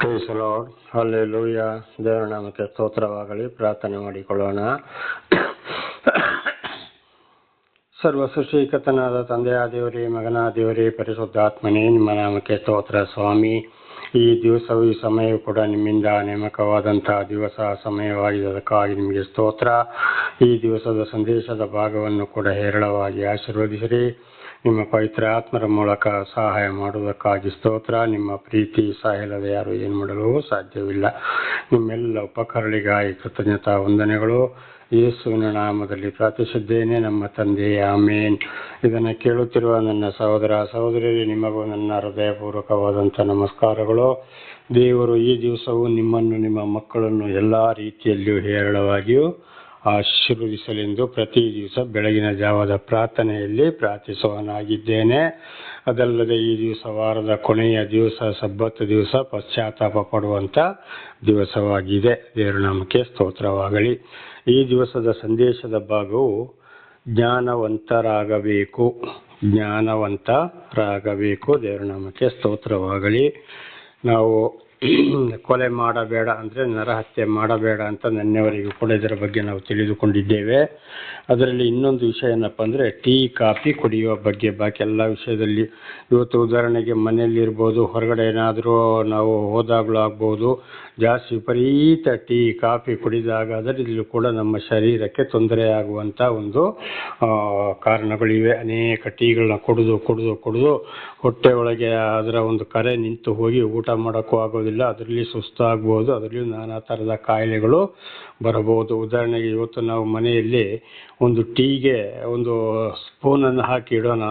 Price lord, hallelujah. ದೇವರ ನಾಮಕ್ಕೆ ಸ್ತೋತ್ರವಾಗಲಿ. ಪ್ರಾರ್ಥನೆ ಮಾಡಿಕೊಳ್ಳೋಣ. ಸರ್ವ ಸೃಷ್ಟಿಕರ್ತನಾದ ತಂದೆಯ ದೇವರೇ, ಮಗನ ದೇವರೇ, ಪರಿಶುದ್ಧಾತ್ಮನೇ, ನಿಮ್ಮ ನಾಮಕ್ಕೆ ಸ್ತೋತ್ರ ಸ್ವಾಮಿ. ಈ ದಿವಸವು ಈ ಸಮಯವು ಕೂಡ ನಿಮ್ಮಿಂದ ನೇಮಕವಾದಂತಹ ದಿವಸ ಸಮಯವಾಗಿದ್ದಕ್ಕಾಗಿ ನಿಮಗೆ ಸ್ತೋತ್ರ. ಈ ದಿವಸದ ಸಂದೇಶದ ಭಾಗವನ್ನು ಕೂಡ ಹೇರಳವಾಗಿ ಆಶೀರ್ವದಿಸಿರಿ. ನಿಮ್ಮ ಪವಿತ್ರ ಆತ್ಮರ ಮೂಲಕ ಸಹಾಯ ಮಾಡುವುದಕ್ಕಾಗಿ ಸ್ತೋತ್ರ. ನಿಮ್ಮ ಪ್ರೀತಿ ಸಹಾಯಲ್ಲದೆ ಯಾರು ಏನು ಮಾಡಲು ಸಾಧ್ಯವಿಲ್ಲ. ನಿಮ್ಮೆಲ್ಲ ಉಪಕರಣಗಳಿಗಾಗಿ ಕೃತಜ್ಞತಾ ವಂದನೆಗಳು. ಯೇಸುವಿನ ನಾಮದಲ್ಲಿ ಪ್ರಾರ್ಥಿಸಿದ್ದೇನೆ, ನಮ್ಮ ತಂದೆ, ಆಮೇನ್. ಇದನ್ನು ಕೇಳುತ್ತಿರುವ ನನ್ನ ಸಹೋದರ ಸಹೋದರಿಯರೇ, ನಿಮಗೂ ನನ್ನ ಹೃದಯಪೂರ್ವಕವಾದಂಥ ನಮಸ್ಕಾರಗಳು. ದೇವರು ಈ ದಿವಸವು ನಿಮ್ಮನ್ನು, ನಿಮ್ಮ ಮಕ್ಕಳನ್ನು ಎಲ್ಲ ರೀತಿಯಲ್ಲಿಯೂ ಹೇರಳವಾಗಿಯೂ ಆಶೀರ್ವದಿಸಲೆಂದು ಪ್ರತಿ ದಿವಸ ಬೆಳಗಿನ ಜಾವದ ಪ್ರಾರ್ಥನೆಯಲ್ಲಿ ಪ್ರಾರ್ಥಿಸುವನಾಗಿದ್ದೇನೆ. ಅದಲ್ಲದೆ ಈ ದಿವಸ ವಾರದ ಕೊನೆಯ ದಿವಸ, ಸಬ್ಬತ್ ದಿವಸ, ಪಶ್ಚಾತ್ತಾಪ ಪಡುವಂಥ ದಿವಸವಾಗಿದೆ. ದೇವರ ನಾಮಕ್ಕೆ ಸ್ತೋತ್ರವಾಗಲಿ. ಈ ದಿವಸದ ಸಂದೇಶದ ಭಾಗವು ಜ್ಞಾನವಂತರಾಗಬೇಕು. ದೇವರ ನಾಮಕ್ಕೆ ಸ್ತೋತ್ರವಾಗಲಿ. ನಾವು ಕೊಲೆ ಮಾಡಬೇಡ ಅಂದರೆ ನರಹತ್ಯೆ ಮಾಡಬೇಡ ಅಂತ ನಿನ್ನೆವರೆಗೂ ಕೂಡ ಇದರ ಬಗ್ಗೆ ನಾವು ತಿಳಿದುಕೊಂಡಿದ್ದೇವೆ. ಅದರಲ್ಲಿ ಇನ್ನೊಂದು ವಿಷಯ ಏನಪ್ಪ ಅಂದರೆ ಟೀ ಕಾಫಿ ಕುಡಿಯುವ ಬಗ್ಗೆ. ಬಾಕಿ ಎಲ್ಲ ವಿಷಯದಲ್ಲಿ ಇವತ್ತು ಉದಾಹರಣೆಗೆ ಮನೆಯಲ್ಲಿರ್ಬೋದು, ಹೊರಗಡೆ ಏನಾದರೂ ನಾವು ಹೋದಾಗಲೂ ಆಗ್ಬೋದು, ಜಾಸ್ತಿ ವಿಪರೀತ ಟೀ ಕಾಫಿ ಕುಡಿದಾಗ ಅದರಲ್ಲೂ ಕೂಡ ನಮ್ಮ ಶರೀರಕ್ಕೆ ತೊಂದರೆಯಾಗುವಂಥ ಒಂದು ಕಾರಣಗಳಿವೆ. ಅನೇಕ ಟೀಗಳನ್ನ ಕುಡಿದು ಹೊಟ್ಟೆ ಒಳಗೆ ಅದರ ಒಂದು ಕರೆ ನಿಂತು ಹೋಗಿ ಊಟ ಮಾಡೋಕ್ಕೂ ಆಗೋದಿಲ್ಲ. ಅದರಲ್ಲಿ ಸುಸ್ತಾಗ್ಬೋದು, ಅದರಲ್ಲಿ ನಾನಾ ಥರದ ಕಾಯಿಲೆಗಳು ಬರಬಹುದು. ಉದಾಹರಣೆಗೆ ಇವತ್ತು ನಾವು ಮನೆಯಲ್ಲಿ ಒಂದು ಟೀಗೆ ಒಂದು ಸ್ಪೂನನ್ನು ಹಾಕಿ ಇಡೋಣ.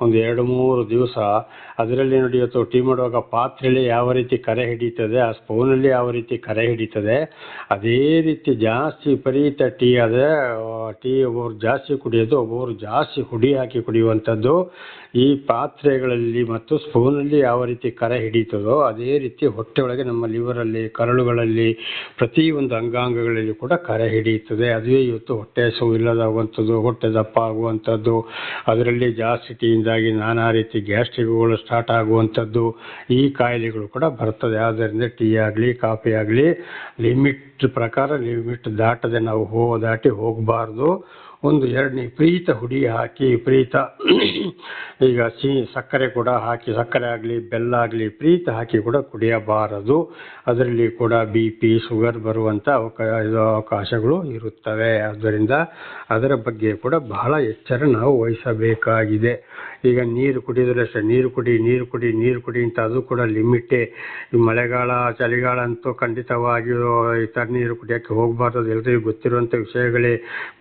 ಒಂದು 2-3 ದಿವಸ ಅದರಲ್ಲಿ ನಡೆಯುತ್ತೋ ಟೀ ಮಾಡುವಾಗ ಪಾತ್ರೆಯಲ್ಲಿ ಯಾವ ರೀತಿ ಕರೆ ಹಿಡಿತದೆ, ಆ ಸ್ಪೂನಲ್ಲಿ ಯಾವ ರೀತಿ ಕರೆ ಹಿಡಿತದೆ, ಅದೇ ರೀತಿ ಜಾಸ್ತಿ ವಿಪರೀತ ಟೀ ಒಬ್ಬರು ಜಾಸ್ತಿ ಕುಡಿಯೋದು, ಒಬ್ಬರು ಜಾಸ್ತಿ ಹುಡಿ ಹಾಕಿ ಕುಡಿಯುವಂಥದ್ದು. ಈ ಪಾತ್ರೆಗಳಲ್ಲಿ ಮತ್ತು ಸ್ಪೂನಲ್ಲಿ ಯಾವ ರೀತಿ ಕರೆ ಹಿಡಿತದೋ ಅದೇ ರೀತಿ ಹೊಟ್ಟೆ ಒಳಗೆ ನಮ್ಮ ಲಿವರಲ್ಲಿ, ಕರಳುಗಳಲ್ಲಿ, ಪ್ರತಿಯೊಂದು ಅಂಗಾಂಗಗಳಲ್ಲಿ ಕೂಡ ಕರೆ ಹಿಡಿಯುತ್ತದೆ. ಅದುವೇ ಇವತ್ತು ಹೊಟ್ಟೆ ಹಸಿವು ಇಲ್ಲದಾಗುವಂಥದ್ದು, ಹೊಟ್ಟೆ ದಪ್ಪ ಆಗುವಂಥದ್ದು, ಅದರಲ್ಲಿ ಜಾಸ್ತಿ ಟೀಯಿಂದಾಗಿ ನಾನಾ ರೀತಿ ಗ್ಯಾಸ್ಟ್ರಿಕ್ಗಳು ಸ್ಟಾರ್ಟ್ ಆಗುವಂಥದ್ದು, ಈ ಕಾಯಿಲೆಗಳು ಕೂಡ ಬರ್ತದೆ. ಆದ್ದರಿಂದ ಟೀ ಆಗಲಿ ಕಾಫಿ ಆಗಲಿ ಲಿಮಿಟ್ ಪ್ರಕಾರ, ಲಿಮಿಟ್ ದಾಟದೆ ನಾವು ದಾಟಿ ಹೋಗಬಾರ್ದು. 1-2 ವಿಪರೀತ ಹುಡಿ ಹಾಕಿ, ವಿಪರೀತ ಈಗ ಸಕ್ಕರೆ ಕೂಡ ಹಾಕಿ, ಸಕ್ಕರೆ ಆಗಲಿ ಬೆಲ್ಲ ಆಗಲಿ ವಿಪರೀತ ಹಾಕಿ ಕೂಡ ಕುಡಿಯಬಾರದು. ಅದರಲ್ಲಿ ಕೂಡ BP, ಶುಗರ್ ಬರುವಂಥ ಅವಕಾಶಗಳು ಇರುತ್ತವೆ. ಆದ್ದರಿಂದ ಅದರ ಬಗ್ಗೆ ಕೂಡ ಬಹಳ ಎಚ್ಚರ ನಾವು ವಹಿಸಬೇಕಾಗಿದೆ. ಈಗ ನೀರು ಕುಡಿಯೋದ್ರೆ ಅಷ್ಟೇ, ನೀರು ಕುಡಿ ಅಂತ ಅದು ಕೂಡ ಲಿಮಿಟೇ. ಈ ಮಳೆಗಾಲ, ಚಳಿಗಾಲ ಅಂತೂ ಖಂಡಿತವಾಗಿ ಈ ಥರ ನೀರು ಕುಡಿಯೋಕ್ಕೆ ಹೋಗಬಾರ್ದು. ಎಲ್ಲರಿಗೂ ಗೊತ್ತಿರುವಂಥ ವಿಷಯಗಳೇ.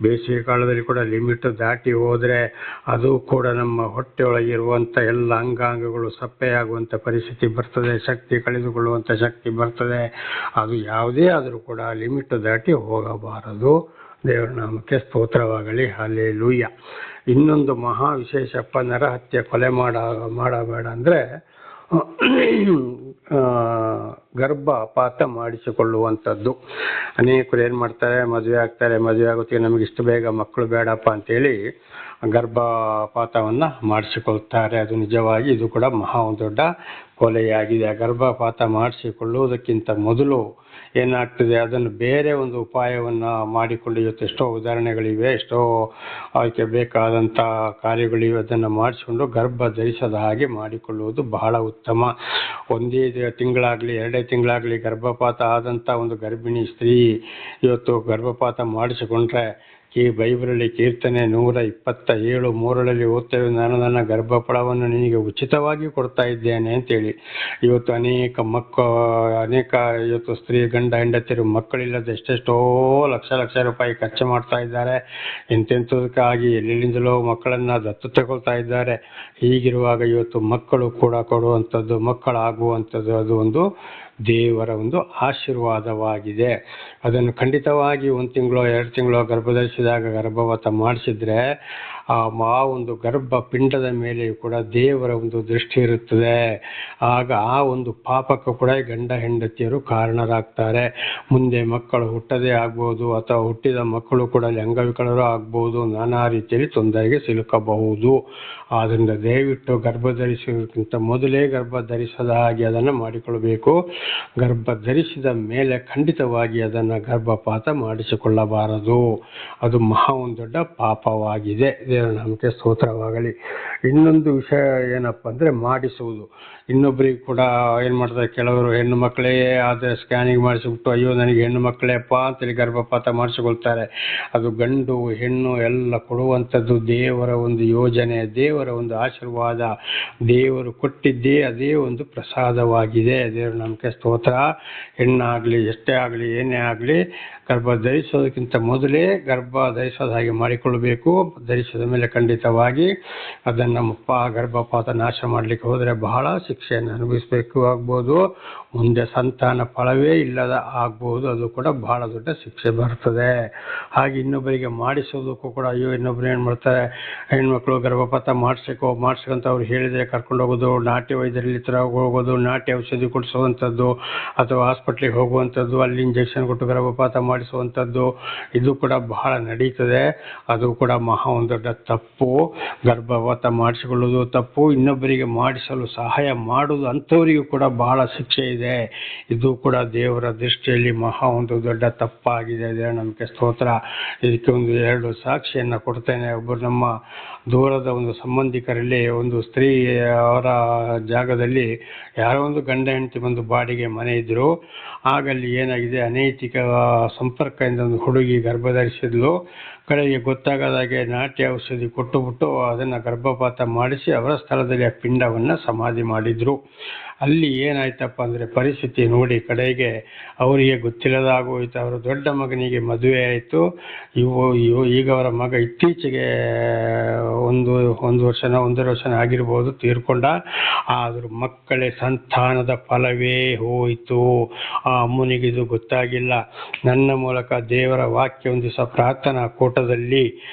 ಬೇಸಿಗೆ ಕಾಲದಲ್ಲಿ ಕೂಡ ಲಿಮಿಟ್ ದಾಟಿ ಹೋದರೆ ಅದು ಕೂಡ ನಮ್ಮ ಹೊಟ್ಟೆ ಒಳಗಿರುವಂಥ ಎಲ್ಲ ಅಂಗಾಂಗಗಳು ಸಪ್ಪೆಯಾಗುವಂಥ ಪರಿಸ್ಥಿತಿ ಬರ್ತದೆ, ಶಕ್ತಿ ಕಳೆದುಕೊಳ್ಳುವಂಥ ಶಕ್ತಿ ಬರ್ತದೆ. ಅದು ಯಾವುದೇ ಆದರೂ ಕೂಡ ಲಿಮಿಟ್ ದಾಟಿ ಹೋಗಬಾರದು. ದೇವರ ನಾಮಕ್ಕೆ ಸ್ತೋತ್ರವಾಗಲಿ. ಹಲ್ಲೆಲೂಯಾ. ಇನ್ನೊಂದು ಮಹಾ ವಿಶೇಷಪ್ಪ, ನರಹತ್ಯೆ, ಕೊಲೆ ಮಾಡಬೇಡ ಅಂದರೆ ಗರ್ಭಪಾತ ಮಾಡಿಸಿಕೊಳ್ಳುವಂಥದ್ದು. ಅನೇಕರು ಏನು ಮಾಡ್ತಾರೆ, ಮದುವೆ ಆಗೋತ್ತಿಗೆ ನಮಗೆ ಇಷ್ಟು ಬೇಗ ಮಕ್ಕಳು ಬೇಡಪ್ಪ ಅಂತೇಳಿ ಗರ್ಭಪಾತವನ್ನು ಮಾಡಿಸಿಕೊಳ್ತಾರೆ. ಅದು ನಿಜವಾಗಿ ಇದು ಕೂಡ ಮಹಾ ಒಂದು ದೊಡ್ಡ ಕೊಲೆಯಾಗಿದೆ. ಗರ್ಭಪಾತ ಮಾಡಿಸಿಕೊಳ್ಳುವುದಕ್ಕಿಂತ ಮೊದಲು ಏನಾಗ್ತದೆ, ಅದನ್ನು ಬೇರೆ ಒಂದು ಉಪಾಯವನ್ನು ಮಾಡಿಕೊಂಡು, ಇವತ್ತು ಎಷ್ಟೋ ಉದಾಹರಣೆಗಳಿವೆ, ಎಷ್ಟೋ ಅದಕ್ಕೆ ಬೇಕಾದಂಥ ಕಾರ್ಯಗಳಿವೆ. ಅದನ್ನು ಮಾಡಿಸಿಕೊಂಡು ಗರ್ಭ ಧರಿಸದ ಹಾಗೆ ಮಾಡಿಕೊಳ್ಳುವುದು ಬಹಳ ಉತ್ತಮ. 1 ತಿಂಗಳಾಗಲಿ 2 ತಿಂಗಳಾಗಲಿ ಗರ್ಭಪಾತ ಆದಂಥ ಒಂದು ಗರ್ಭಿಣಿ ಸ್ತ್ರೀ ಇವತ್ತು ಗರ್ಭಪಾತ ಮಾಡಿಸಿಕೊಂಡ್ರೆ, ಈ ಬೈಬಲಲ್ಲಿ ಕೀರ್ತನೆ 127:3 ಓದ್ತೇವೆ, ನಾನು ನನ್ನ ಗರ್ಭಫಲವನ್ನು ನಿನಗೆ ಉಚಿತವಾಗಿ ಕೊಡ್ತಾ ಇದ್ದೇನೆ ಅಂತೇಳಿ. ಇವತ್ತು ಅನೇಕ ಇವತ್ತು ಸ್ತ್ರೀ, ಗಂಡ ಹೆಂಡತಿರು ಮಕ್ಕಳಿಲ್ಲದೆ ಎಷ್ಟೆಷ್ಟೋ ಲಕ್ಷ ರೂಪಾಯಿ ಖರ್ಚು ಮಾಡ್ತಾ ಇದ್ದಾರೆ. ಎಂತೆಂಥದಕ್ಕಾಗಿ ಎಲ್ಲೆಲ್ಲಿಂದಲೋ ಮಕ್ಕಳನ್ನು ದತ್ತು ತಗೊಳ್ತಾ ಇದ್ದಾರೆ. ಹೀಗಿರುವಾಗ ಇವತ್ತು ಮಕ್ಕಳು ಕೂಡ ಕೊಡುವಂಥದ್ದು, ಮಕ್ಕಳಾಗುವಂಥದ್ದು, ಅದು ಒಂದು ದೇವರ ಒಂದು ಆಶೀರ್ವಾದವಾಗಿದೆ. ಅದನ್ನು ಖಂಡಿತವಾಗಿ 1 ತಿಂಗಳೋ 2 ತಿಂಗಳೋ ಗರ್ಭಧರಿಸಿದಾಗ ಗರ್ಭಪಾತ ಮಾಡಿಸಿದ್ರೆ ಆ ಒಂದು ಗರ್ಭ ಪಿಂಡದ ಮೇಲೆಯೂ ಕೂಡ ದೇವರ ಒಂದು ದೃಷ್ಟಿ ಇರುತ್ತದೆ. ಆಗ ಆ ಒಂದು ಪಾಪಕ್ಕೂ ಕೂಡ ಗಂಡ ಹೆಂಡತಿಯರು ಕಾರಣರಾಗ್ತಾರೆ. ಮುಂದೆ ಮಕ್ಕಳು ಹುಟ್ಟದೇ ಆಗ್ಬೋದು, ಅಥವಾ ಹುಟ್ಟಿದ ಮಕ್ಕಳು ಕೂಡ ಅಂಗವಿಕಲರು ಆಗ್ಬೋದು, ನಾನಾ ರೀತಿಯಲ್ಲಿ ತೊಂದರೆಗೆ ಸಿಲುಕಬಹುದು. ಆದ್ದರಿಂದ ದಯವಿಟ್ಟು ಗರ್ಭ ಧರಿಸುವುದಕ್ಕಿಂತ ಮೊದಲೇ ಗರ್ಭ ಧರಿಸದ ಹಾಗೆ ಅದನ್ನು ಮಾಡಿಕೊಳ್ಳಬೇಕು. ಗರ್ಭ ಧರಿಸಿದ ಮೇಲೆ ಖಂಡಿತವಾಗಿ ಅದನ್ನು ಗರ್ಭಪಾತ ಮಾಡಿಸಿಕೊಳ್ಳಬಾರದು. ಅದು ಒಂದು ದೊಡ್ಡ ಪಾಪವಾಗಿದೆ. ದೇವರ ನಾಮಕ್ಕೆ ಸ್ತೋತ್ರವಾಗಲಿ. ಇನ್ನೊಂದು ವಿಷಯ ಏನಪ್ಪ ಅಂದರೆ ಮಾಡಿಸುವುದು. ಇನ್ನೊಬ್ಬರಿಗೆ ಕೂಡ ಏನು ಮಾಡ್ತಾರೆ, ಕೆಲವರು ಹೆಣ್ಣು ಮಕ್ಕಳೇ ಆದರೆ ಸ್ಕ್ಯಾನಿಂಗ್ ಮಾಡಿಸಿಬಿಟ್ಟು ಅಯ್ಯೋ ನನಗೆ ಹೆಣ್ಣು ಮಕ್ಕಳೇಪ್ಪ ಅಂತೇಳಿ ಗರ್ಭಪಾತ ಮಾಡಿಸಿಕೊಳ್ತಾರೆ. ಅದು ಗಂಡು ಹೆಣ್ಣು ಎಲ್ಲ ಕೊಡುವಂಥದ್ದು ದೇವರ ಒಂದು ಯೋಜನೆ, ದೇವರ ಒಂದು ಆಶೀರ್ವಾದ. ದೇವರು ಕೊಟ್ಟಿದ್ದೇ ಅದೇ ಒಂದು ಪ್ರಸಾದವಾಗಿದೆ. ದೇವರ ನಮಗೆ ಸ್ತೋತ್ರ. ಹೆಣ್ಣಾಗಲಿ ಎಷ್ಟೇ ಆಗಲಿ ಏನೇ ಆಗಲಿ ಗರ್ಭ ಧರಿಸೋದಕ್ಕಿಂತ ಮೊದಲೇ ಗರ್ಭ ಧರಿಸೋದ ಹಾಗೆ ಮಾಡಿಕೊಳ್ಳಬೇಕು. ಧರಿಸಿದ ಮೇಲೆ ಖಂಡಿತವಾಗಿ ಅದನ್ನು ಗರ್ಭಪಾತ ನಾಶ ಮಾಡಲಿಕ್ಕೆ ಹೋದರೆ ಬಹಳ ಶಿಕ್ಷೆಯನ್ನು ಅನುಭವಿಸಬೇಕು ಆಗ್ಬೋದು. ಮುಂದೆ ಸಂತಾನ ಫಲವೇ ಇಲ್ಲದ ಆಗ್ಬೋದು. ಅದು ಕೂಡ ಬಹಳ ದೊಡ್ಡ ಶಿಕ್ಷೆ ಬರ್ತದೆ. ಹಾಗೆ ಇನ್ನೊಬ್ಬರಿಗೆ ಮಾಡಿಸೋದಕ್ಕೂ ಕೂಡ ಅಯ್ಯೋ ಇನ್ನೊಬ್ರು ಏನು ಮಾಡ್ತಾರೆ, ಹೆಣ್ಮಕ್ಳು ಗರ್ಭಪಾತ ಮಾಡಿಸ್ಕೊಂತ ಅವ್ರು ಹೇಳಿದರೆ ಕರ್ಕೊಂಡು ಹೋಗೋದು, ನಾಟಿ ವೈದ್ಯರಲ್ಲಿ ಹೋಗೋದು, ನಾಟಿ ಔಷಧಿ ಕೊಡಿಸುವಂಥದ್ದು, ಅಥವಾ ಹಾಸ್ಪಿಟ್ಲಿಗೆ ಹೋಗುವಂಥದ್ದು, ಅಲ್ಲಿ ಇಂಜೆಕ್ಷನ್ ಕೊಟ್ಟು ಗರ್ಭಪಾತ ಮಾಡಿಸುವಂಥದ್ದು, ಇದು ಕೂಡ ಬಹಳ ನಡೀತದೆ. ಅದು ಕೂಡ ಒಂದು ದೊಡ್ಡ ತಪ್ಪು. ಗರ್ಭಪಾತ ಮಾಡಿಸಿಕೊಳ್ಳುವುದು ತಪ್ಪು. ಇನ್ನೊಬ್ಬರಿಗೆ ಮಾಡಿಸಲು ಸಹಾಯ ಮಾಡುವುದು ಅಂಥವರಿಗೂ ಕೂಡ ಬಹಳ ಶಿಕ್ಷೆ ಇದೆ. ಇದು ಕೂಡ ದೇವರ ದೃಷ್ಟಿಯಲ್ಲಿ ಒಂದು ದೊಡ್ಡ ತಪ್ಪಾಗಿದೆ. ದೇವರ ನಮಗೆ ಸ್ತೋತ್ರ. ಇದಕ್ಕೆ ಒಂದು 2 ಸಾಕ್ಷಿಯನ್ನು ಕೊಡ್ತೇನೆ. ಒಬ್ಬರು ನಮ್ಮ ದೂರದ ಒಂದು ಸಂಬಂಧಿಕರಲ್ಲಿ ಒಂದು ಸ್ತ್ರೀ ಅವರ ಜಾಗದಲ್ಲಿ ಯಾರೋ ಒಂದು ಗಂಡ ಹೆಂಡತಿ ಬಂದು ಬಾಡಿಗೆ ಮನೆ ಇದ್ದರು. ಆಗಲ್ಲಿ ಏನಾಗಿದೆ, ಅನೈತಿಕ ಸಂಪರ್ಕದಿಂದ ಒಂದು ಹುಡುಗಿ ಗರ್ಭಧರಿಸಿದ್ಲು. ಕಡೆಗೆ ಗೊತ್ತಾಗದಾಗೆ ನಾಟಿ ಔಷಧಿ ಕೊಟ್ಟುಬಿಟ್ಟು ಅದನ್ನು ಗರ್ಭಪಾತ ಮಾಡಿಸಿ ಅವರ ಸ್ಥಳದಲ್ಲಿ ಆ ಪಿಂಡವನ್ನು ಸಮಾಧಿ ಮಾಡಿದರು. ಅಲ್ಲಿ ಏನಾಯ್ತಪ್ಪ ಅಂದರೆ ಪರಿಸ್ಥಿತಿ ನೋಡಿ ಕಡೆಗೆ ಅವರಿಗೆ ಗೊತ್ತಿಲ್ಲದಾಗೋಯ್ತು. ಅವರ ದೊಡ್ಡ ಮಗನಿಗೆ ಮದುವೆ ಆಯಿತು. ಈಗ ಅವರ ಮಗ ಇತ್ತೀಚೆಗೆ ಒಂದು ವರ್ಷನ 1.5 ವರ್ಷನ ಆಗಿರ್ಬೋದು ತೀರ್ಕೊಂಡ. ಆದರೂ ಮಕ್ಕಳೇ ಸಂತಾನದ ಫಲವೇ ಹೋಯಿತು. ಆ ಅಮ್ಮನಿಗೆ ಇದು ಗೊತ್ತಾಗಿಲ್ಲ. ನನ್ನ ಮೂಲಕ ದೇವರ ವಾಕ್ಯ ಒಂದು ದಿವಸ ಪ್ರಾರ್ಥನಾ ಕೂಟದಲ್ಲಿ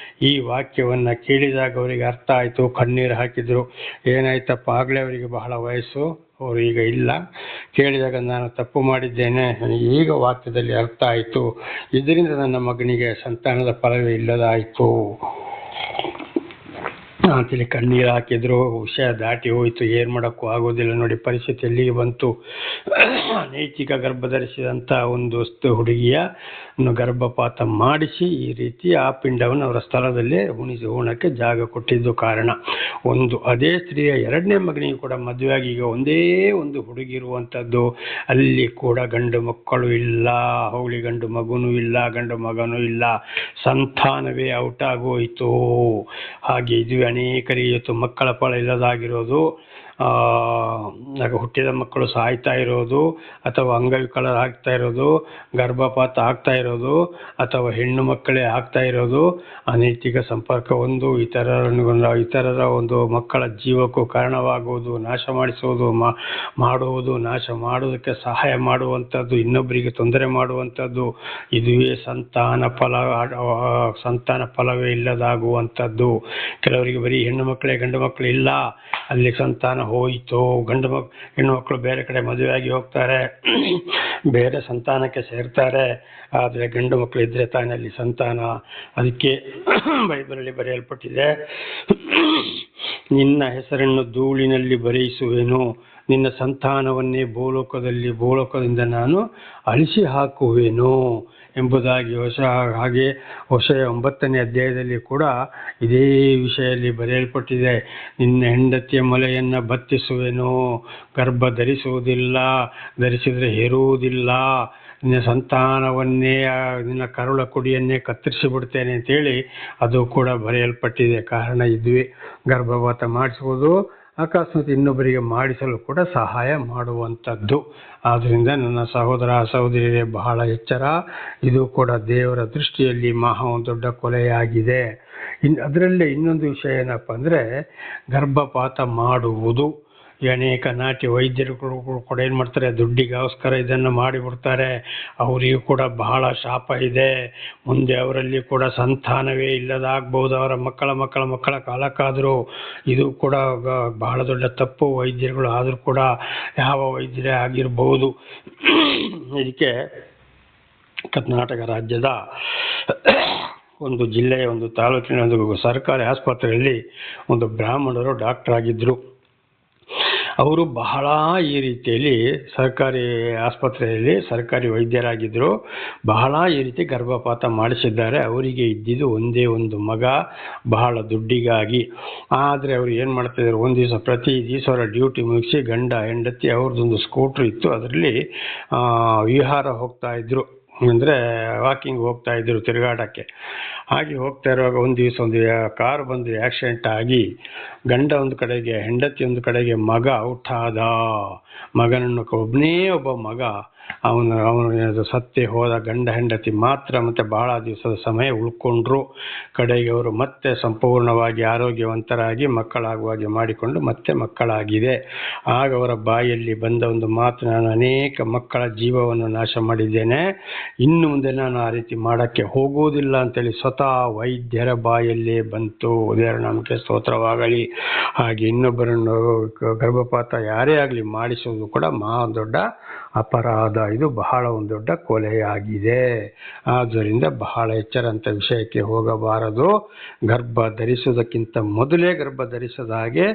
ಈ ವಾಕ್ಯವನ್ನು ಕೇಳಿದಾಗ ಅವರಿಗೆ ಅರ್ಥ ಆಯಿತು. ಕಣ್ಣೀರು ಹಾಕಿದರು. ಏನಾಯ್ತಪ್ಪ, ಆಗಲೇ ಅವರಿಗೆ ಬಹಳ ವಯಸ್ಸು, ಅವರು ಈಗ ಇಲ್ಲ. ಕೇಳಿದಾಗ ನಾನು ತಪ್ಪು ಮಾಡಿದ್ದೇನೆ, ನನಗೆ ಈಗ ವಾಕ್ಯದಲ್ಲಿ ಅರ್ಥ ಆಯಿತು. ಇದರಿಂದ ನನ್ನ ಮಗನಿಗೆ ಸಂತಾನದ ಫಲವೇ ಇಲ್ಲದಾಯಿತು ಅಂತೇಳಿ ಕಣ್ಣೀರು ಹಾಕಿದ್ರು. ವಿಷಯ ದಾಟಿ ಹೋಯಿತು. ಏನು ಮಾಡೋಕ್ಕೂ ಆಗೋದಿಲ್ಲ. ನೋಡಿ ಪರಿಸ್ಥಿತಿ ಎಲ್ಲಿಗೆ ಬಂತು. ನೈತಿಕ ಗರ್ಭಧರಿಸಿದಂಥ ಒಂದು ಹುಡುಗಿಯ ಗರ್ಭಪಾತ ಮಾಡಿಸಿ ಈ ರೀತಿ ಆ ಪಿಂಡವನ್ನು ಅವರ ಸ್ಥಳದಲ್ಲೇ ಉಣಕ್ಕೆ ಜಾಗ ಕೊಟ್ಟಿದ್ದು ಕಾರಣ. ಅದೇ ಸ್ತ್ರೀಯ 2ನೇ ಮಗನಿಗೆ ಕೂಡ ಮದುವೆಯಾಗಿ ಈಗ ಒಂದೇ ಒಂದು ಹುಡುಗಿ ಇರುವಂಥದ್ದು. ಅಲ್ಲಿ ಕೂಡ ಗಂಡು ಮಕ್ಕಳು ಇಲ್ಲ, ಹೋಗಲಿ ಗಂಡು ಮಗುನೂ ಇಲ್ಲ, ಗಂಡು ಮಗನೂ ಇಲ್ಲ, ಸಂತಾನವೇ ಔಟ್ ಆಗೋಯಿತು. ಹಾಗೆ ಇದು ಅನೇಕರಿಗೆ ಇವತ್ತು ಮಕ್ಕಳ ಫಲ ಇಲ್ಲದಾಗಿರೋದು, ಹುಟ್ಟಿದ ಮಕ್ಕಳು ಸಾಯ್ತಾ ಇರೋದು, ಅಥವಾ ಅಂಗವಿಕಲರಾಗ್ತಾ ಇರೋದು, ಗರ್ಭಪಾತ ಆಗ್ತಾ ಇರೋದು, ಅಥವಾ ಹೆಣ್ಣು ಮಕ್ಕಳೇ ಆಗ್ತಾ ಇರೋದು, ಅನೈತಿಕ ಸಂಪರ್ಕ ಇತರರ ಒಂದು ಮಕ್ಕಳ ಜೀವಕ್ಕೂ ಕಾರಣವಾಗುವುದು, ನಾಶ ಮಾಡಿಸುವುದು, ನಾಶ ಮಾಡುವುದಕ್ಕೆ ಸಹಾಯ ಮಾಡುವಂಥದ್ದು, ಇನ್ನೊಬ್ಬರಿಗೆ ತೊಂದರೆ ಮಾಡುವಂಥದ್ದು, ಇದುವೇ ಸಂತಾನ ಫಲವೇ ಇಲ್ಲದಾಗುವಂಥದ್ದು. ಕೆಲವರಿಗೆ ಬರೀ ಹೆಣ್ಣು ಮಕ್ಕಳೇ, ಗಂಡು ಮಕ್ಕಳು ಇಲ್ಲ, ಅಲ್ಲಿ ಸಂತಾನ ಹೋಯಿತು. ಹೆಣ್ಣು ಮಕ್ಕಳು ಬೇರೆ ಕಡೆ ಮದುವೆಯಾಗಿ ಹೋಗ್ತಾರೆ, ಬೇರೆ ಸಂತಾನಕ್ಕೆ ಸೇರ್ತಾರೆ. ಆದರೆ ಗಂಡು ಮಕ್ಕಳು ಇದ್ದರೆ ತಾನೇ ಅಲ್ಲಿ ಸಂತಾನ. ಅದಕ್ಕೆ ಬೈಬಲಲ್ಲಿ ಬರೆಯಲ್ಪಟ್ಟಿದೆ, ನಿನ್ನ ಹೆಸರನ್ನು ಧೂಳಿನಲ್ಲಿ ಬರೆಯಿಸುವೆನು, ನಿನ್ನ ಸಂತಾನವನ್ನೇ ಭೂಲೋಕದಿಂದ ನಾನು ಅಳಿಸಿ ಹಾಕುವೆನು ಎಂಬುದಾಗಿ ಹಾಗೆ ಹೊಸೆಯ 9ನೇ ಅಧ್ಯಾಯದಲ್ಲಿ ಕೂಡ ಇದೇ ವಿಷಯದಲ್ಲಿ ಬರೆಯಲ್ಪಟ್ಟಿದೆ. ನಿನ್ನ ಹೆಂಡತಿಯ ಮೊಲೆಯನ್ನು ಬತ್ತಿಸುವೆನು, ಗರ್ಭ ಧರಿಸುವುದಿಲ್ಲ, ಧರಿಸಿದರೆ ಹೆರುವುದಿಲ್ಲ, ನಿನ್ನ ಸಂತಾನವನ್ನೇ, ನಿನ್ನ ಕರುಳ ಕುಡಿಯನ್ನೇ ಕತ್ತರಿಸಿ ಬಿಡ್ತೇನೆ ಅಂತೇಳಿ ಅದು ಕೂಡ ಬರೆಯಲ್ಪಟ್ಟಿದೆ. ಕಾರಣ ಇದುವೇ, ಗರ್ಭಪಾತ ಮಾಡಿಸುವುದು ಅಕಸ್ಮಾತ್ ಇನ್ನೊಬ್ಬರಿಗೆ ಮಾಡಿಸಲು ಕೂಡ ಸಹಾಯ ಮಾಡುವಂಥದ್ದು. ಆದ್ದರಿಂದ ನನ್ನ ಸಹೋದರ ಸಹೋದರಿಯರೇ ಬಹಳ ಎಚ್ಚರ. ಇದು ಕೂಡ ದೇವರ ದೃಷ್ಟಿಯಲ್ಲಿ ಒಂದು ದೊಡ್ಡ ಕೊಲೆಯಾಗಿದೆ. ಅದರಲ್ಲೇ ಇನ್ನೊಂದು ವಿಷಯ ಏನಪ್ಪ ಅಂದರೆ, ಗರ್ಭಪಾತ ಮಾಡುವುದು. ಈ ಅನೇಕ ನಾಟಿ ವೈದ್ಯರುಗಳು ಕೂಡ ಏನು ಮಾಡ್ತಾರೆ, ದುಡ್ಡಿಗೋಸ್ಕರ ಇದನ್ನು ಮಾಡಿಬಿಡ್ತಾರೆ. ಅವರಿಗೂ ಕೂಡ ಬಹಳ ಶಾಪ ಇದೆ. ಮುಂದೆ ಅವರಲ್ಲಿ ಕೂಡ ಸಂತಾನವೇ ಇಲ್ಲದಾಗಬಹುದು, ಅವರ ಮಕ್ಕಳ ಕಾಲಕ್ಕಾದರೂ. ಇದು ಕೂಡ ಬಹಳ ದೊಡ್ಡ ತಪ್ಪು. ವೈದ್ಯರುಗಳು ಆದರೂ ಕೂಡ ಯಾವ ವೈದ್ಯರೇ ಆಗಿರಬಹುದು. ಇದಕ್ಕೆ ಕರ್ನಾಟಕ ರಾಜ್ಯದ ಒಂದು ಜಿಲ್ಲೆಯ ಒಂದು ತಾಲೂಕಿನ ಒಂದು ಸರ್ಕಾರಿ ಆಸ್ಪತ್ರೆಯಲ್ಲಿ ಒಂದು ಬ್ರಾಹ್ಮಣರು ಡಾಕ್ಟರ್ ಆಗಿದ್ದರು. ಅವರು ಬಹಳ ಈ ರೀತಿಯಲ್ಲಿ ಸರ್ಕಾರಿ ಆಸ್ಪತ್ರೆಯಲ್ಲಿ ಸರ್ಕಾರಿ ವೈದ್ಯರಾಗಿದ್ದರು. ಬಹಳ ಈ ರೀತಿ ಗರ್ಭಪಾತ ಮಾಡಿಸಿದ್ದಾರೆ. ಅವರಿಗೆ ಇದ್ದಿದ್ದು ಒಂದೇ ಒಂದು ಮಗ, ಬಹಳ ದುಡ್ಡಿಗಾಗಿ. ಆದರೆ ಅವರು ಏನು ಮಾಡ್ತಾಯಿದ್ರು, ಪ್ರತಿ ದಿವಸ ಅವರ ಡ್ಯೂಟಿ ಮುಗಿಸಿ ಗಂಡ ಹೆಂಡತಿ ಅವ್ರದ್ದೊಂದು ಸ್ಕೂಟ್ರ್ ಇತ್ತು, ಅದರಲ್ಲಿ ವಿಹಾರ ಹೋಗ್ತಾಯಿದ್ರು, ಅಂದರೆ ವಾಕಿಂಗ್ ಹೋಗ್ತಾ ಇದ್ರು, ತಿರುಗಾಟಕ್ಕೆ. ಹಾಗೆ ಹೋಗ್ತಾ ಇರುವಾಗ ಒಂದು ದಿವಸ ಒಂದು ಕಾರ್ ಬಂದು ಆಕ್ಸಿಡೆಂಟ್ ಆಗಿ ಗಂಡ ಒಂದು ಕಡೆಗೆ, ಹೆಂಡತಿ ಒಂದು ಕಡೆಗೆ, ಮಗ ಔಟ್ ಆದ. ಮಗನನ್ನು ಒಬ್ಬನೇ ಒಬ್ಬ ಮಗ ಅವನು ಸತ್ತೇ ಹೋದ. ಗಂಡ ಹೆಂಡತಿ ಮಾತ್ರ ಮತ್ತೆ ಬಹಳ ದಿವಸದ ಸಮಯ ಉಳ್ಕೊಂಡ್ರು. ಕಡೆಗೆ ಅವರು ಮತ್ತೆ ಸಂಪೂರ್ಣವಾಗಿ ಆರೋಗ್ಯವಂತರಾಗಿ ಮಕ್ಕಳಾಗುವಾಗೆ ಮಾಡಿಕೊಂಡು ಮತ್ತೆ ಮಕ್ಕಳಾಗಿದೆ. ಆಗ ಅವರ ಬಾಯಲ್ಲಿ ಬಂದ ಒಂದು ಮಾತು, ನಾನು ಅನೇಕ ಮಕ್ಕಳ ಜೀವವನ್ನು ನಾಶ ಮಾಡಿದ್ದೇನೆ, ಇನ್ನು ಮುಂದೆ ನಾನು ಆ ರೀತಿ ಮಾಡೋಕ್ಕೆ ಹೋಗುವುದಿಲ್ಲ ಅಂತೇಳಿ ಸ್ವತಃ ವೈದ್ಯರ ಬಾಯಲ್ಲೇ ಬಂತು. ದೇವರ ನಾಮಕ್ಕೆ ಸ್ತೋತ್ರವಾಗಲಿ. ಹಾಗೆ ಇನ್ನೊಬ್ಬರನ್ನು ಗರ್ಭಪಾತ ಯಾರೇ ಆಗಲಿ ಮಾಡಿಸುವುದು ಕೂಡ ಮಹಾ ದೊಡ್ಡ ಅಪರಾಧ. ಇದು ಬಹಳ ಒಂದು ದೊಡ್ಡ ಕೊಲೆಯಾಗಿದೆ. ಆದ್ದರಿಂದ ಬಹಳ ಎಚ್ಚರಂತ ವಿಷಯಕ್ಕೆ ಹೋಗಬಾರದು. ಗರ್ಭ ಧರಿಸುವುದಕ್ಕಿಂತ ಮೊದಲೇ ಗರ್ಭ ಧರಿಸದ ಹಾಗೆ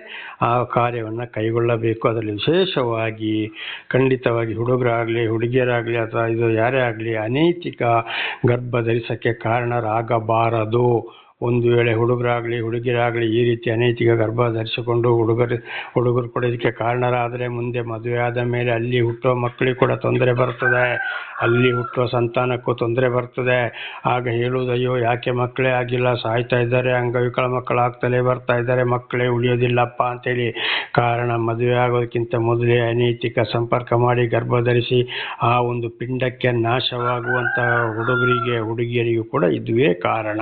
ಆ ಕಾರ್ಯವನ್ನು ಕೈಗೊಳ್ಳಬೇಕು. ಅದರಲ್ಲಿ ವಿಶೇಷವಾಗಿ ಖಂಡಿತವಾಗಿ ಹುಡುಗರಾಗಲಿ ಹುಡುಗಿಯರಾಗಲಿ ಅಥವಾ ಇದು ಯಾರೇ ಆಗಲಿ ಅನೈತಿಕ ಗರ್ಭ ಧರಿಸೋಕ್ಕೆ ಕಾರಣರಾಗಬಾರದು. ಒಂದು ವೇಳೆ ಹುಡುಗರಾಗಲಿ ಹುಡುಗಿಯರಾಗಲಿ ಈ ರೀತಿ ಅನೈತಿಕ ಗರ್ಭ ಧರಿಸಿಕೊಂಡು ಹುಡುಗರು ಕೂಡ ಇದಕ್ಕೆ ಕಾರಣರಾದರೆ ಮುಂದೆ ಮದುವೆ ಆದ ಮೇಲೆ ಅಲ್ಲಿ ಹುಟ್ಟುವ ಮಕ್ಕಳಿಗೆ ಕೂಡ ತೊಂದರೆ ಬರ್ತದೆ, ಅಲ್ಲಿ ಹುಟ್ಟುವ ಸಂತಾನಕ್ಕೂ ತೊಂದರೆ ಬರ್ತದೆ. ಆಗ ಹೇಳುವುದು, ಅಯ್ಯೋ ಯಾಕೆ ಮಕ್ಕಳೇ ಆಗಿಲ್ಲ, ಸಾಯ್ತಾ ಇದ್ದಾರೆ, ಅಂಗವಿಕಲ ಮಕ್ಕಳಾಗ್ತಲೇ ಬರ್ತಾ ಇದ್ದಾರೆ, ಮಕ್ಕಳೇ ಉಳಿಯೋದಿಲ್ಲಪ್ಪ ಅಂತೇಳಿ. ಕಾರಣ ಮದುವೆ ಆಗೋದಕ್ಕಿಂತ ಮೊದಲೇ ಅನೈತಿಕ ಸಂಪರ್ಕ ಮಾಡಿ ಗರ್ಭ ಧರಿಸಿ ಆ ಒಂದು ಪಿಂಡಕ್ಕೆ ನಾಶವಾಗುವಂಥ ಹುಡುಗಿಯರಿಗೂ ಕೂಡ ಇದುವೇ ಕಾರಣ.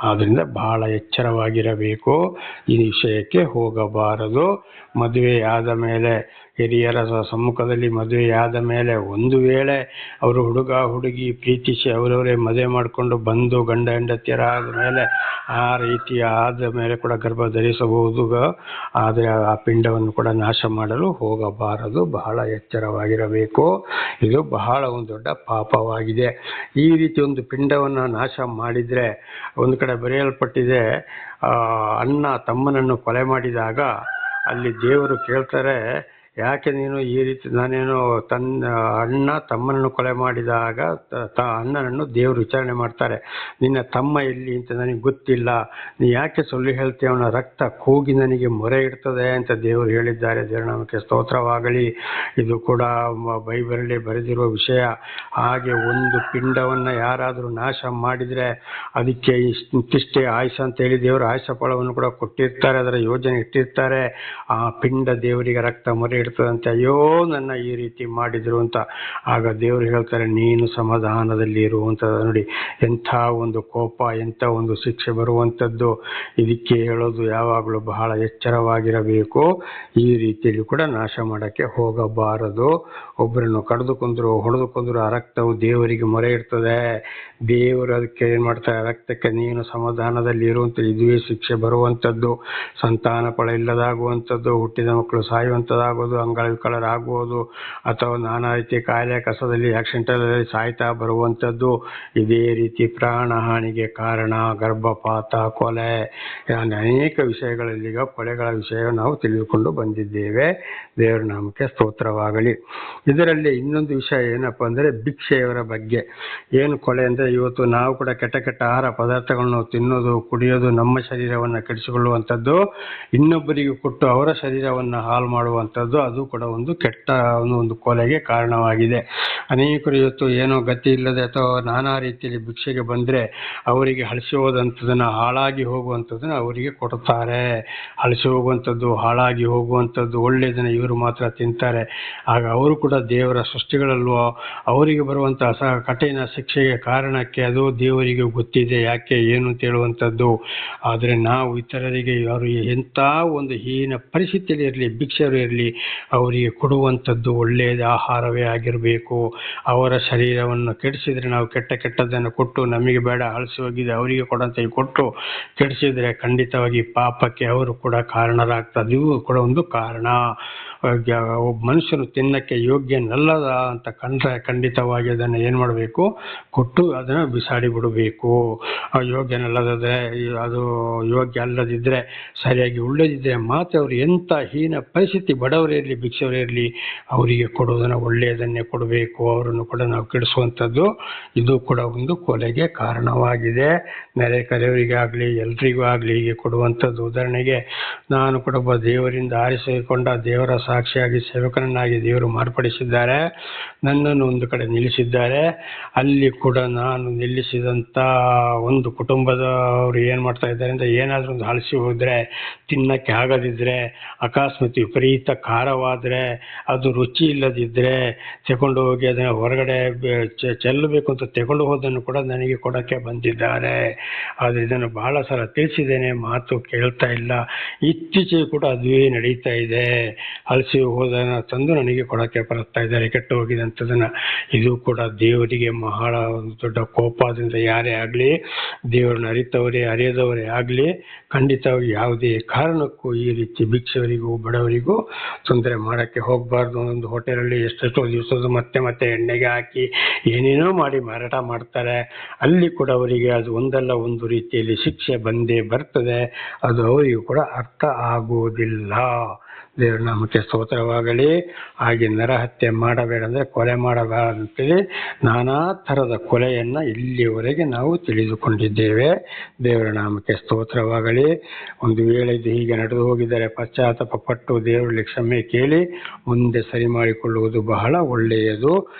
ಆದ್ದರಿಂದ ಬಹಳ ಎಚ್ಚರವಾಗಿರಬೇಕು, ಈ ವಿಷಯಕ್ಕೆ ಹೋಗಬಾರದು. ಮದುವೆಯಾದ ಮೇಲೆ ಹಿರಿಯರ ಸಮ್ಮುಖದಲ್ಲಿ ಮದುವೆಯಾದ ಮೇಲೆ ಒಂದು ವೇಳೆ ಅವರು ಹುಡುಗ ಹುಡುಗಿ ಪ್ರೀತಿಸಿ ಅವರವರೇ ಮದುವೆ ಮಾಡಿಕೊಂಡು ಬಂದು ಗಂಡ ಹೆಂಡತಿಯರಾದ ಮೇಲೆ ಆ ರೀತಿ ಆದ ಮೇಲೆ ಕೂಡ ಗರ್ಭ ಧರಿಸಬಹುದು. ಆದರೆ ಆ ಪಿಂಡವನ್ನು ಕೂಡ ನಾಶ ಮಾಡಲು ಹೋಗಬಾರದು. ಬಹಳ ಎಚ್ಚರವಾಗಿರಬೇಕು. ಇದು ಬಹಳ ಒಂದು ದೊಡ್ಡ ಪಾಪವಾಗಿದೆ. ಈ ರೀತಿ ಒಂದು ಪಿಂಡವನ್ನು ನಾಶ ಮಾಡಿದರೆ, ಒಂದು ಕಡೆ ಬರೆಯಲ್ಪಟ್ಟಿದೆ, ಅಣ್ಣ ತಮ್ಮನನ್ನು ಕೊಲೆ ಮಾಡಿದಾಗ ಅಲ್ಲಿ ದೇವರು ಕೇಳ್ತಾರೆ, ಯಾಕೆ ನೀನು ಈ ರೀತಿ, ನಾನೇನು ಅಣ್ಣ ತಮ್ಮನನ್ನು ಕೊಲೆ ಮಾಡಿದಾಗ ಅಣ್ಣನನ್ನು ದೇವರು ವಿಚಾರಣೆ ಮಾಡ್ತಾರೆ, ನಿನ್ನ ತಮ್ಮ ಎಲ್ಲಿ ಅಂತ ನನಗೆ ಗೊತ್ತಿಲ್ಲ, ನೀ ಯಾಕೆ ಸುಳ್ಳು ಹೇಳ್ತೀಯ, ಅವನ ರಕ್ತ ಕೂಗಿ ನನಗೆ ಮೊರೆ ಇಡ್ತದೆ ಅಂತ ದೇವರು ಹೇಳಿದ್ದಾರೆ. ದೇವರ ನಾಮಕ್ಕೆ ಸ್ತೋತ್ರವಾಗಲಿ. ಇದು ಕೂಡ ಬೈಬಲಲ್ಲಿ ಬರೆದಿರುವ ವಿಷಯ. ಹಾಗೆ ಒಂದು ಪಿಂಡವನ್ನು ಯಾರಾದರೂ ನಾಶ ಮಾಡಿದರೆ ಅದಕ್ಕೆ ಇಂತಿಷ್ಟೇ ಆಯುಷ ಅಂತೇಳಿ ದೇವರು ಆಯುಷ ಫಲವನ್ನು ಕೂಡ ಕೊಟ್ಟಿರ್ತಾರೆ, ಅದರ ಯೋಜನೆ ಇಟ್ಟಿರ್ತಾರೆ. ಆ ಪಿಂಡ ದೇವರಿಗೆ ರಕ್ತ ಮೊರೆ ಇಡ್ತದಂತೆ, ಅಯ್ಯೋ ನನ್ನ ಈ ರೀತಿ ಮಾಡಿದ್ರು ಅಂತ. ಆಗ ದೇವರು ಹೇಳ್ತಾರೆ, ನೀನು ಸಮಾಧಾನದಲ್ಲಿ ಇರುವಂತ. ನೋಡಿ ಎಂಥ ಒಂದು ಕೋಪ, ಎಂಥ ಒಂದು ಶಿಕ್ಷೆ ಬರುವಂಥದ್ದು. ಇದಕ್ಕೆ ಹೇಳೋದು ಯಾವಾಗಲೂ ಬಹಳ ಎಚ್ಚರವಾಗಿರಬೇಕು. ಈ ರೀತಿಯಲ್ಲಿ ಕೂಡ ನಾಶ ಮಾಡೋಕ್ಕೆ ಹೋಗಬಾರದು. ಒಬ್ಬರನ್ನು ಕಡಿದುಕೊಂಡ್ರು ಹೊಡೆದುಕೊಂಡ್ರು ಆ ರಕ್ತವು ದೇವರಿಗೆ ಮೊರೆ ಇರ್ತದೆ. ದೇವರು ಅದಕ್ಕೆ ಏನು ಮಾಡ್ತಾರೆ, ರಕ್ತಕ್ಕೆ ನೀನು ಸಮಾಧಾನದಲ್ಲಿ ಇರುವಂಥ, ಇದುವೇ ಶಿಕ್ಷೆ ಬರುವಂಥದ್ದು. ಸಂತಾನ ಫಲ ಇಲ್ಲದಾಗುವಂಥದ್ದು, ಹುಟ್ಟಿದ ಮಕ್ಕಳು ಸಾಯುವಂಥದ್ದಾಗೋದು, ಅಂಗವಿಕಲರಾಗುವುದು, ಅಥವಾ ನಾನಾ ರೀತಿ ಕಾಯಿಲೆ ಕಸದಲ್ಲಿ ಆಕ್ಸಿಡೆಂಟಲ್ಲಿ ಸಾಯ್ತಾ ಬರುವಂಥದ್ದು. ಇದೇ ರೀತಿ ಪ್ರಾಣಹಾನಿಗೆ ಕಾರಣ ಗರ್ಭಪಾತ, ಕೊಲೆ, ಅನೇಕ ವಿಷಯಗಳಲ್ಲಿ ಈಗ ಕೊಲೆಗಳ ವಿಷಯ ನಾವು ತಿಳಿದುಕೊಂಡು ಬಂದಿದ್ದೇವೆ. ದೇವರ ನಾಮಕ್ಕೆ ಸ್ತೋತ್ರವಾಗಲಿ. ಇದರಲ್ಲಿ ಇನ್ನೊಂದು ವಿಷಯ ಏನಪ್ಪ ಅಂದರೆ ಭಿಕ್ಷೆಯವರ ಬಗ್ಗೆ. ಏನು ಕೊಲೆ ಅಂದರೆ, ಇವತ್ತು ನಾವು ಕೂಡ ಕೆಟ್ಟ ಕೆಟ್ಟ ಆಹಾರ ಪದಾರ್ಥಗಳನ್ನು ತಿನ್ನೋದು, ಕುಡಿಯೋದು, ನಮ್ಮ ಶರೀರವನ್ನು ಕೆಡಿಸಿಕೊಳ್ಳುವಂಥದ್ದು, ಇನ್ನೊಬ್ಬರಿಗೆ ಕೊಟ್ಟು ಅವರ ಶರೀರವನ್ನು ಹಾಳು ಮಾಡುವಂಥದ್ದು, ಅದು ಕೂಡ ಒಂದು ಕೆಟ್ಟ ಒಂದು ಕೊಲೆಗೆ ಕಾರಣವಾಗಿದೆ. ಅನೇಕರು ಇವತ್ತು ಏನೋ ಗತಿ ಇಲ್ಲದೆ ಅಥವಾ ನಾನಾ ರೀತಿಯಲ್ಲಿ ಭಿಕ್ಷೆಗೆ ಬಂದರೆ ಅವರಿಗೆ ಹಳಸಿ ಹೋದಂಥದ್ದನ್ನು, ಹಾಳಾಗಿ ಹೋಗುವಂಥದ್ದನ್ನು ಅವರಿಗೆ ಕೊಡ್ತಾರೆ. ಹಳಸಿ ಹೋಗುವಂಥದ್ದು, ಹಾಳಾಗಿ ಹೋಗುವಂಥದ್ದು, ಒಳ್ಳೆಯದನ್ನು ಇವರು ಮಾತ್ರ ತಿಂತಾರೆ. ಆಗ ಅವರು ಕೂಡ ದೇವರ ಸೃಷ್ಟಿಗಳಲ್ಲೂ ಅವರಿಗೆ ಬರುವಂಥ ಕಠಿಣ ಶಿಕ್ಷೆಗೆ ಕಾರಣಕ್ಕೆ ಅದು ದೇವರಿಗೆ ಗೊತ್ತಿದೆ, ಯಾಕೆ ಏನು ಅಂತ ಹೇಳುವಂಥದ್ದು. ಆದರೆ ನಾವು ಇತರರಿಗೆ ಅವರು ಎಂಥ ಒಂದು ಹೀನ ಪರಿಸ್ಥಿತಿಯಲ್ಲಿ ಇರಲಿ, ಭಿಕ್ಷರು ಇರಲಿ, ಅವರಿಗೆ ಕೊಡುವಂಥದ್ದು ಒಳ್ಳೆಯದ ಆಹಾರವೇ ಆಗಿರಬೇಕು. ಅವರ ಶರೀರವನ್ನು ಕೆಡಿಸಿದರೆ ನಾವು ಕೆಟ್ಟದ್ದನ್ನು ಕೊಟ್ಟು, ನಮಗೆ ಬೇಡ ಹಳಸಿ ಹೋಗಿದೆ ಅವರಿಗೆ ಕೊಡಂತ ಕೊಟ್ಟು ಕೆಡಿಸಿದರೆ ಖಂಡಿತವಾಗಿ ಪಾಪಕ್ಕೆ ಅವರು ಕೂಡ ಕಾರಣರಾಗ್ತದೆ. ಇವು ಕೂಡ ಒಂದು ಕಾರಣ. ಒಬ್ಬ ಮನುಷ್ಯನು ತಿನ್ನಕ್ಕೆ ಯೋಗ್ಯನಲ್ಲದ ಅಂತ ಕಂಡ್ರೆ ಖಂಡಿತವಾಗಿ ಅದನ್ನು ಏನು ಮಾಡಬೇಕು, ಕೊಟ್ಟು ಅದನ್ನು ಬಿಸಾಡಿ ಬಿಡಬೇಕು. ಯೋಗ್ಯನಲ್ಲದಾದರೆ, ಅದು ಯೋಗ್ಯ ಅಲ್ಲದಿದ್ದರೆ, ಸರಿಯಾಗಿ ಉಳ್ಳದಿದ್ದರೆ ಮಾತ್ರ ಅವರು ಎಂಥ ಹೀನ ಪರಿಸ್ಥಿತಿ, ಬಡವರೇ ಇರಲಿ ಭಿಕ್ಷವರೇ ಇರಲಿ, ಅವರಿಗೆ ಕೊಡುವುದನ್ನು ಒಳ್ಳೆಯದನ್ನೇ ಕೊಡಬೇಕು. ಅವರನ್ನು ಕೂಡ ನಾವು ಕೆಡಿಸುವಂಥದ್ದು ಇದು ಕೂಡ ಒಂದು ಕೊಲೆಗೆ ಕಾರಣವಾಗಿದೆ. ನೆರೆಕರೆಯವರಿಗಾಗಲಿ ಎಲ್ರಿಗೂ ಆಗಲಿ ಹೀಗೆ ಕೊಡುವಂಥದ್ದು. ಉದಾಹರಣೆಗೆ ನಾನು ಕೂಡ ಒಬ್ಬ ದೇವರಿಂದ ಆರಿಸಿಕೊಂಡ ದೇವರ ಸಾಕ್ಷಿಯಾಗಿ ಸೇವಕನನ್ನಾಗಿ ದೇವರು ಮಾರ್ಪಡಿಸಿದ್ದಾರೆ. ನನ್ನನ್ನು ಒಂದು ಕಡೆ ನಿಲ್ಲಿಸಿದ್ದಾರೆ. ಅಲ್ಲಿ ಕೂಡ ನಾನು ನಿಲ್ಲಿಸಿದಂಥ ಒಂದು ಕುಟುಂಬದವರು ಏನು ಮಾಡ್ತಾ ಇದ್ದಾರೆ ಅಂದರೆ, ಏನಾದರೂ ಒಂದು ಹಳಸಿ ಹೋದರೆ, ತಿನ್ನಕ್ಕೆ ಆಗದಿದ್ದರೆ, ಅಕಸ್ಮಾತ್ ವಿಪರೀತ ಖಾರವಾದರೆ, ಅದು ರುಚಿ ಇಲ್ಲದಿದ್ದರೆ ತಗೊಂಡು ಹೋಗಿ ಅದನ್ನು ಹೊರಗಡೆ ಚೆಲ್ಲಬೇಕು ಅಂತ ತಗೊಂಡು ಹೋದನ್ನು ಕೂಡ ನನಗೆ ಕೊಡೋಕ್ಕೆ ಬಂದಿದ್ದಾರೆ. ಆದರೆ ಇದನ್ನು ಬಹಳ ಸಲ ತಿಳಿಸಿದ್ದೇನೆ, ಮಾತು ಕೇಳ್ತಾ ಇಲ್ಲ. ಇತ್ತೀಚೆಗೆ ಕೂಡ ಅದುವೇ ನಡೀತಾ ಇದೆ. ಹಳಸಿ ಹೋದನ್ನು ತಂದು ನನಗೆ ಕೊಡೋಕ್ಕೆ ಬರ್ತಾ ಇದ್ದಾರೆ, ಕೆಟ್ಟು ಹೋಗಿದಂಥದ್ದನ್ನು. ಇದು ಕೂಡ ದೇವರಿಗೆ ಬಹಳ ಒಂದು ದೊಡ್ಡ ಕೋಪ. ಅದರಿಂದ ಯಾರೇ ಆಗಲಿ, ದೇವರನ್ನು ಅರಿತವರೇ ಅರಿಯದವರೇ ಆಗಲಿ, ಖಂಡಿತವಾಗಿ ಯಾವುದೇ ಕಾರಣಕ್ಕೂ ಈ ರೀತಿ ಭಿಕ್ಷವರಿಗೂ ಬಡವರಿಗೂ ತೊಂದರೆ ಮಾಡೋಕ್ಕೆ ಹೋಗಬಾರ್ದು. ಒಂದು ಹೋಟೆಲಲ್ಲಿ ಎಷ್ಟೆಷ್ಟೋ ದಿವಸದ ಮತ್ತೆ ಎಣ್ಣೆಗೆ ಹಾಕಿ ಏನೇನೋ ಮಾಡಿ ಮಾರಾಟ ಮಾಡ್ತಾರೆ. ಅಲ್ಲಿ ಕೂಡ ಅವರಿಗೆ ಅದು ಒಂದಲ್ಲ ಒಂದು ರೀತಿಯಲ್ಲಿ ಶಿಕ್ಷೆ ಬಂದೇ ಬರ್ತದೆ. ಅದು ಅವರಿಗೂ ಕೂಡ ಅರ್ಥ ಆಗುವುದಿಲ್ಲ. ದೇವರ ನಾಮಕ್ಕೆ ಸ್ತೋತ್ರವಾಗಲಿ. ಹಾಗೆ ನರಹತ್ಯೆ ಮಾಡಬೇಡ ಅಂದರೆ ಕೊಲೆ ಮಾಡಬೇಡ ಅಂತೇಳಿ ನಾನಾ ಥರದ ಕೊಲೆಯನ್ನು ಇಲ್ಲಿಯವರೆಗೆ ನಾವು ತಿಳಿದುಕೊಂಡಿದ್ದೇವೆ. ದೇವರ ನಾಮಕ್ಕೆ ಸ್ತೋತ್ರವಾಗಲಿ. ಒಂದು ವೇಳೆ ಇದು ಹೀಗೆ ನಡೆದು ಹೋಗಿದ್ದಾರೆ, ಪಶ್ಚಾತ್ತಾಪ ಪಟ್ಟು ದೇವರಲ್ಲಿ ಕ್ಷಮೆ ಕೇಳಿ ಮುಂದೆ ಸರಿ ಮಾಡಿಕೊಳ್ಳುವುದು ಬಹಳ ಒಳ್ಳೆಯದು.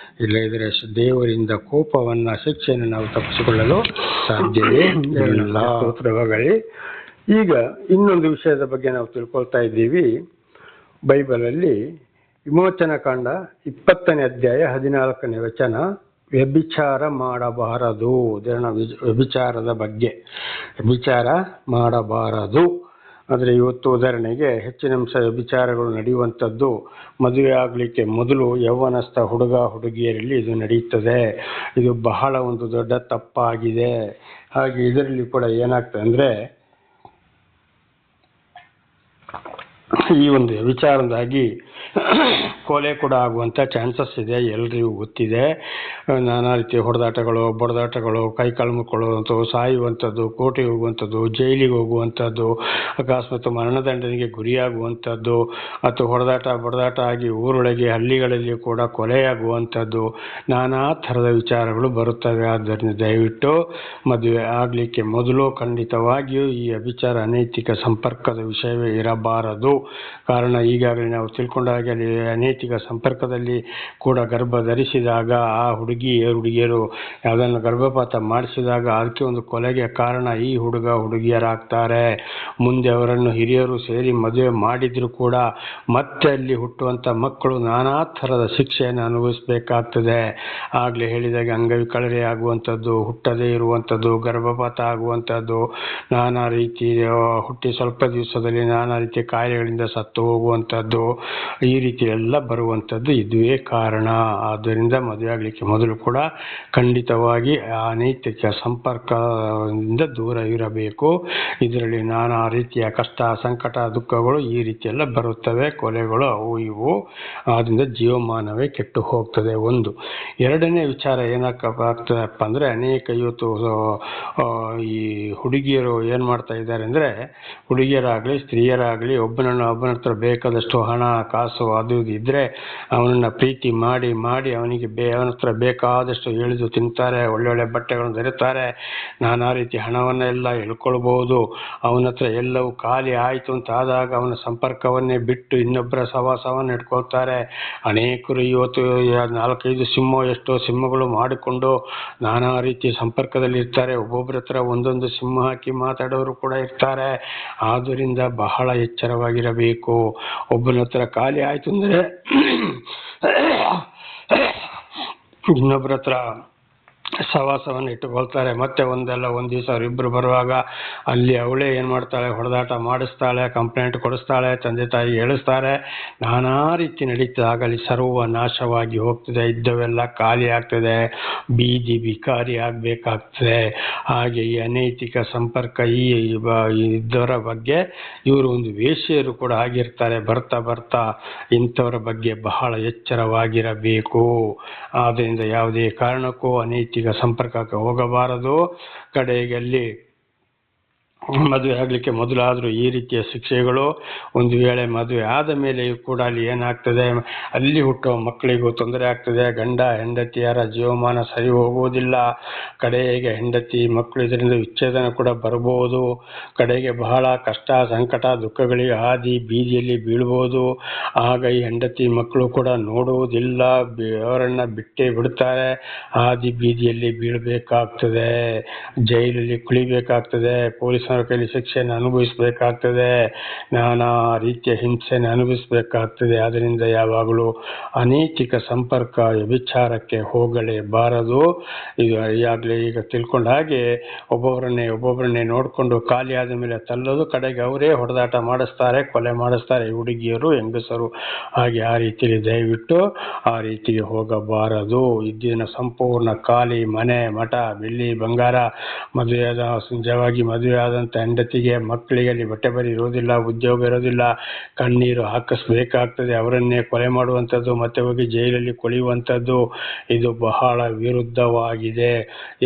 ಇಲ್ಲದಿದ್ದರೆ ದೇವರಿಂದ ಕೋಪವನ್ನು, ಶಿಕ್ಷೆಯನ್ನು ನಾವು ತಪ್ಪಿಸಿಕೊಳ್ಳಲು ಸಾಧ್ಯವೇ ಇಲ್ಲ. ಸ್ತೋತ್ರವಾಗಲಿ. ಈಗ ಇನ್ನೊಂದು ವಿಷಯದ ಬಗ್ಗೆ ನಾವು ತಿಳ್ಕೊಳ್ತಾ ಇದ್ದೀವಿ. ಬೈಬಲಲ್ಲಿ ವಿಮೋಚನಾ ಕಾಂಡ 20ನೇ ಅಧ್ಯಾಯ 14ನೇ ವಚನ, ವ್ಯಭಿಚಾರ ಮಾಡಬಾರದು. ವ್ಯಭಿಚಾರದ ಬಗ್ಗೆ, ವ್ಯಭಿಚಾರ ಮಾಡಬಾರದು ಅಂದರೆ ಇವತ್ತು ಉದಾಹರಣೆಗೆ ಹೆಚ್ಚಿನ ಅಂಶ ವ್ಯಭಿಚಾರಗಳು ನಡೆಯುವಂಥದ್ದು ಮದುವೆ ಆಗಲಿಕ್ಕೆ ಮೊದಲು ಯೌವನಸ್ಥ ಹುಡುಗ ಹುಡುಗಿಯರಲ್ಲಿ ಇದು ನಡೆಯುತ್ತದೆ. ಇದು ಬಹಳ ಒಂದು ದೊಡ್ಡ ತಪ್ಪಾಗಿದೆ. ಹಾಗೆ ಇದರಲ್ಲಿ ಕೂಡ ಏನಾಗ್ತದೆ ಅಂದರೆ, ಈ ಒಂದು ವಿಚಾರದಾಗಿ ಕೊಲೆ ಕೂಡ ಆಗುವಂಥ ಚಾನ್ಸಸ್ ಇದೆ, ಎಲ್ರಿಗೂ ಗೊತ್ತಿದೆ. ನಾನಾ ರೀತಿಯ ಹೊಡೆದಾಟಗಳು, ಬಡದಾಟಗಳು, ಕೈಕಾಲು ಮುಕ್ಕೊಳ್ಳುವಂಥದ್ದು, ಸಾಯುವಂಥದ್ದು, ಕೋರ್ಟಿಗೆ ಹೋಗುವಂಥದ್ದು, ಜೈಲಿಗೆ ಹೋಗುವಂಥದ್ದು, ಅಕಸ್ಮಾತ್ ಮರಣದಂಡನೆಗೆ ಗುರಿಯಾಗುವಂಥದ್ದು, ಅಥವಾ ಬಡದಾಟ ಆಗಿ ಊರೊಳಗೆ ಹಳ್ಳಿಗಳಲ್ಲಿ ಕೂಡ ಕೊಲೆಯಾಗುವಂಥದ್ದು, ನಾನಾ ಥರದ ವಿಚಾರಗಳು ಬರುತ್ತವೆ. ಆದ್ದರಿಂದ ದಯವಿಟ್ಟು ಮದುವೆ ಆಗಲಿಕ್ಕೆ ಮೊದಲು ಖಂಡಿತವಾಗಿಯೂ ಈ ವ್ಯಭಿಚಾರ ಅನೈತಿಕ ಸಂಪರ್ಕದ ವಿಷಯವೇ ಇರಬಾರದು. ಕಾರಣ ಈಗಾಗಲೇ ನಾವು ತಿಳ್ಕೊಂಡ ಹಾಗೆ ಅನೈತಿಕ ಸಂಪರ್ಕದಲ್ಲಿ ಕೂಡ ಗರ್ಭ ಧರಿಸಿದಾಗ ಆ ಹುಡುಗಿಯರು ಯಾವುದನ್ನು ಗರ್ಭಪಾತ ಮಾಡಿಸಿದಾಗ ಅದಕ್ಕೆ ಒಂದು ಕೊಲೆಗೆ ಕಾರಣ ಈ ಹುಡುಗಿಯರಾಗ್ತಾರೆ. ಮುಂದೆ ಅವರನ್ನು ಹಿರಿಯರು ಸೇರಿ ಮದುವೆ ಮಾಡಿದ್ರು ಕೂಡ ಮತ್ತೆ ಅಲ್ಲಿ ಹುಟ್ಟುವಂಥ ಮಕ್ಕಳು ನಾನಾ ಥರದ ಶಿಕ್ಷೆಯನ್ನು ಅನುಭವಿಸಬೇಕಾಗ್ತದೆ. ಆಗಲೇ ಹೇಳಿದಾಗ ಅಂಗವಿಕಲರೇ ಆಗುವಂಥದ್ದು, ಹುಟ್ಟದೇ ಇರುವಂಥದ್ದು, ಗರ್ಭಪಾತ ಆಗುವಂಥದ್ದು, ನಾನಾ ರೀತಿ ಹುಟ್ಟಿ ಸ್ವಲ್ಪ ದಿವಸದಲ್ಲಿ ನಾನಾ ರೀತಿಯ ಕಾಯಿಲೆಗಳಿಂದ ಸತ್ತು ಹೋಗುವಂಥದ್ದು, ಈ ರೀತಿ ಎಲ್ಲ ಬರುವಂಥದ್ದು ಇದುವೇ ಕಾರಣ. ಆದ್ದರಿಂದ ಮದುವೆ ಆಗಲಿಕ್ಕೆ ಮೊದಲು ಕೂಡ ಖಂಡಿತವಾಗಿ ಅನೈತಿಕ ಸಂಪರ್ಕದಿಂದ ದೂರ ಇರಬೇಕು. ಇದರಲ್ಲಿ ನಾನಾ ರೀತಿಯ ಕಷ್ಟ, ಸಂಕಟ, ದುಃಖಗಳು ಈ ರೀತಿ ಎಲ್ಲ ಬರುತ್ತವೆ, ಕೊಲೆಗಳು ಅವು ಇವು. ಆದ್ದರಿಂದ ಜೀವಮಾನವೇ ಕೆಟ್ಟು ಹೋಗ್ತದೆ. ಒಂದು. ಎರಡನೇ ವಿಚಾರ ಏನಾಗ್ತದಪ್ಪ ಅಂದರೆ, ಅನೇಕ ಇವತ್ತು ಈ ಹುಡುಗಿಯರು ಏನು ಮಾಡ್ತಾ ಇದ್ದಾರೆ ಅಂದರೆ, ಹುಡುಗಿಯರಾಗಲಿ ಸ್ತ್ರೀಯರಾಗಲಿ ಒಬ್ಬನ ಹತ್ರ ಬೇಕಾದಷ್ಟು ಹಣ ಕಾಸು ಕಾಸು ಅದು ಇದು ಇದ್ದರೆ ಅವನನ್ನು ಪ್ರೀತಿ ಮಾಡಿ ಮಾಡಿ ಅವನಿಗೆ ಅವನ ಹತ್ರ ಬೇಕಾದಷ್ಟು ಎಳೆದು ತಿಂತಾರೆ, ಒಳ್ಳೊಳ್ಳೆ ಬಟ್ಟೆಗಳನ್ನು ಧರಿತಾರೆ, ನಾನಾ ರೀತಿ ಹಣವನ್ನೆಲ್ಲ ಎಳ್ಕೊಳ್ಬೋದು. ಅವನ ಹತ್ರ ಎಲ್ಲವೂ ಖಾಲಿ ಆಯಿತು ಅಂತ ಆದಾಗ ಅವನ ಸಂಪರ್ಕವನ್ನೇ ಬಿಟ್ಟು ಇನ್ನೊಬ್ಬರ ಸವಾಸವನ್ನು ಇಟ್ಕೊಳ್ತಾರೆ. ಅನೇಕರು ಇವತ್ತು 4-5 ಎಷ್ಟೋ ಸಿಂಹಗಳು ಮಾಡಿಕೊಂಡು ನಾನಾ ರೀತಿಯ ಸಂಪರ್ಕದಲ್ಲಿ ಇರ್ತಾರೆ. ಒಬ್ಬೊಬ್ಬರ ಹತ್ರ ಒಂದೊಂದು ಸಿಂಹ ಹಾಕಿ ಮಾತಾಡೋರು ಕೂಡ ಇರ್ತಾರೆ. ಆದ್ದರಿಂದ ಬಹಳ ಎಚ್ಚರವಾಗಿರಬೇಕು. ಒಬ್ಬನ ಹತ್ರ ಖಾಲಿ ಆಯಿತು ಅಂದರೆ ಇನ್ನೊಬ್ಬರ ಹತ್ರ ಸವಾಸವನ್ನು ಇಟ್ಟುಕೊಳ್ತಾರೆ. ಮತ್ತೆ ಒಂದು ದಿವಸ ಅವರಿಬ್ಬರು ಬರುವಾಗ ಅಲ್ಲಿ ಅವಳೇ ಏನು ಮಾಡ್ತಾಳೆ, ಹೊಡೆದಾಟ ಮಾಡಿಸ್ತಾಳೆ, ಕಂಪ್ಲೇಂಟ್ ಕೊಡಿಸ್ತಾಳೆ, ತಂದೆ ತಾಯಿ ಹೇಳಿಸ್ತಾರೆ, ನಾನಾ ರೀತಿ ನಡೀತದಾಗ ಅಲ್ಲಿ ಸರ್ವ ನಾಶವಾಗಿ ಹೋಗ್ತದೆ. ಇದ್ದವೆಲ್ಲ ಖಾಲಿ ಆಗ್ತದೆ, ಬೀದಿ ಬಿಕಾರಿ ಆಗಬೇಕಾಗ್ತದೆ. ಹಾಗೆ ಈ ಅನೈತಿಕ ಸಂಪರ್ಕ ಇದ್ದವರ ಬಗ್ಗೆ ಇವರು ಒಂದು ವೇಶ್ಯರು ಕೂಡ ಆಗಿರ್ತಾರೆ. ಬರ್ತಾ ಬರ್ತಾ ಇಂಥವರ ಬಗ್ಗೆ ಬಹಳ ಎಚ್ಚರವಾಗಿರಬೇಕು. ಆದ್ದರಿಂದ ಯಾವುದೇ ಕಾರಣಕ್ಕೂ ಅನೈತಿಕ ಸಂಪರ್ಕಕ್ಕೆ ಹೋಗಬಾರದು. ಕಡೆಗೆ ಅಲ್ಲಿ ಮದುವೆ ಆಗಲಿಕ್ಕೆ ಮೊದಲಾದರೂ ಈ ರೀತಿಯ ಶಿಕ್ಷೆಗಳು, ಒಂದು ವೇಳೆ ಮದುವೆ ಆದ ಮೇಲೆಯೂ ಕೂಡ ಅಲ್ಲಿ ಏನಾಗ್ತದೆ, ಅಲ್ಲಿ ಹುಟ್ಟುವ ಮಕ್ಕಳಿಗೂ ತೊಂದರೆ ಆಗ್ತದೆ. ಗಂಡ ಹೆಂಡತಿಯರ ಜೀವಮಾನ ಸರಿ ಹೋಗುವುದಿಲ್ಲ. ಕಡೆಗೆ ಹೆಂಡತಿ ಮಕ್ಕಳು ಇದರಿಂದ ವಿಚ್ಛೇದನ ಕೂಡ ಬರ್ಬೋದು. ಕಡೆಗೆ ಬಹಳ ಕಷ್ಟ ಸಂಕಟ ದುಃಖಗಳಿಗೆ ಹಾದಿ ಬೀದಿಯಲ್ಲಿ ಬೀಳ್ಬೋದು. ಆಗ ಈ ಹೆಂಡತಿ ಮಕ್ಕಳು ಕೂಡ ನೋಡುವುದಿಲ್ಲ, ಅವರನ್ನು ಬಿಟ್ಟೇ ಬಿಡ್ತಾರೆ. ಹಾದಿ ಬೀದಿಯಲ್ಲಿ ಬೀಳಬೇಕಾಗ್ತದೆ, ಜೈಲಲ್ಲಿ ಕುಳಿಬೇಕಾಗ್ತದೆ, ಪೊಲೀಸರ ಕೈಲಿ ಶಿಕ್ಷೆಯನ್ನು ಅನುಭವಿಸಬೇಕಾಗ್ತದೆ, ನಾನಾ ರೀತಿಯ ಹಿಂಸೆಯನ್ನು ಅನುಭವಿಸಬೇಕಾಗ್ತದೆ. ಅದರಿಂದ ಯಾವಾಗಲೂ ಅನೈತಿಕ ಸಂಪರ್ಕ ವ್ಯಭಿಚಾರಕ್ಕೆ ಹೋಗಲೇಬಾರದು. ಇದು ಈಗಾಗಲೇ ಈಗ ತಿಳ್ಕೊಂಡ ಹಾಗೆ ಒಬ್ಬೊಬ್ಬರನ್ನೇ ನೋಡಿಕೊಂಡು ಖಾಲಿ ಆದ ಮೇಲೆ ತಲ್ಲೋದು, ಕಡೆಗೆ ಅವರೇ ಹೊಡೆದಾಟ ಮಾಡಿಸ್ತಾರೆ, ಕೊಲೆ ಮಾಡಿಸ್ತಾರೆ, ಹುಡುಗಿಯರು ಹೆಂಗಸರು. ಹಾಗೆ ಆ ರೀತಿಯಲ್ಲಿ ದಯವಿಟ್ಟು ಆ ರೀತಿಗೆ ಹೋಗಬಾರದು. ಇದ್ದಿನ ಸಂಪೂರ್ಣ ಖಾಲಿ ಮನೆ ಮಠ ಬೆಳ್ಳಿ ಬಂಗಾರ, ನಿಜವಾಗಿ ಮದುವೆ ಆದಂಥ ಹೆಂಡತಿಗೆ ಮಕ್ಕಳಿಗೆ ಅಲ್ಲಿ ಬಟ್ಟೆ ಬರಿ ಇರೋದಿಲ್ಲ, ಉದ್ಯೋಗ ಇರೋದಿಲ್ಲ, ಕಣ್ಣೀರು ಹಾಕಿಸ್ಬೇಕಾಗ್ತದೆ, ಅವರನ್ನೇ ಕೊಲೆ ಮಾಡುವಂಥದ್ದು, ಮತ್ತೆ ಹೋಗಿ ಜೈಲಲ್ಲಿ ಕೊಳೆಯುವಂಥದ್ದು. ಇದು ಬಹಳ ವಿರುದ್ಧವಾಗಿದೆ.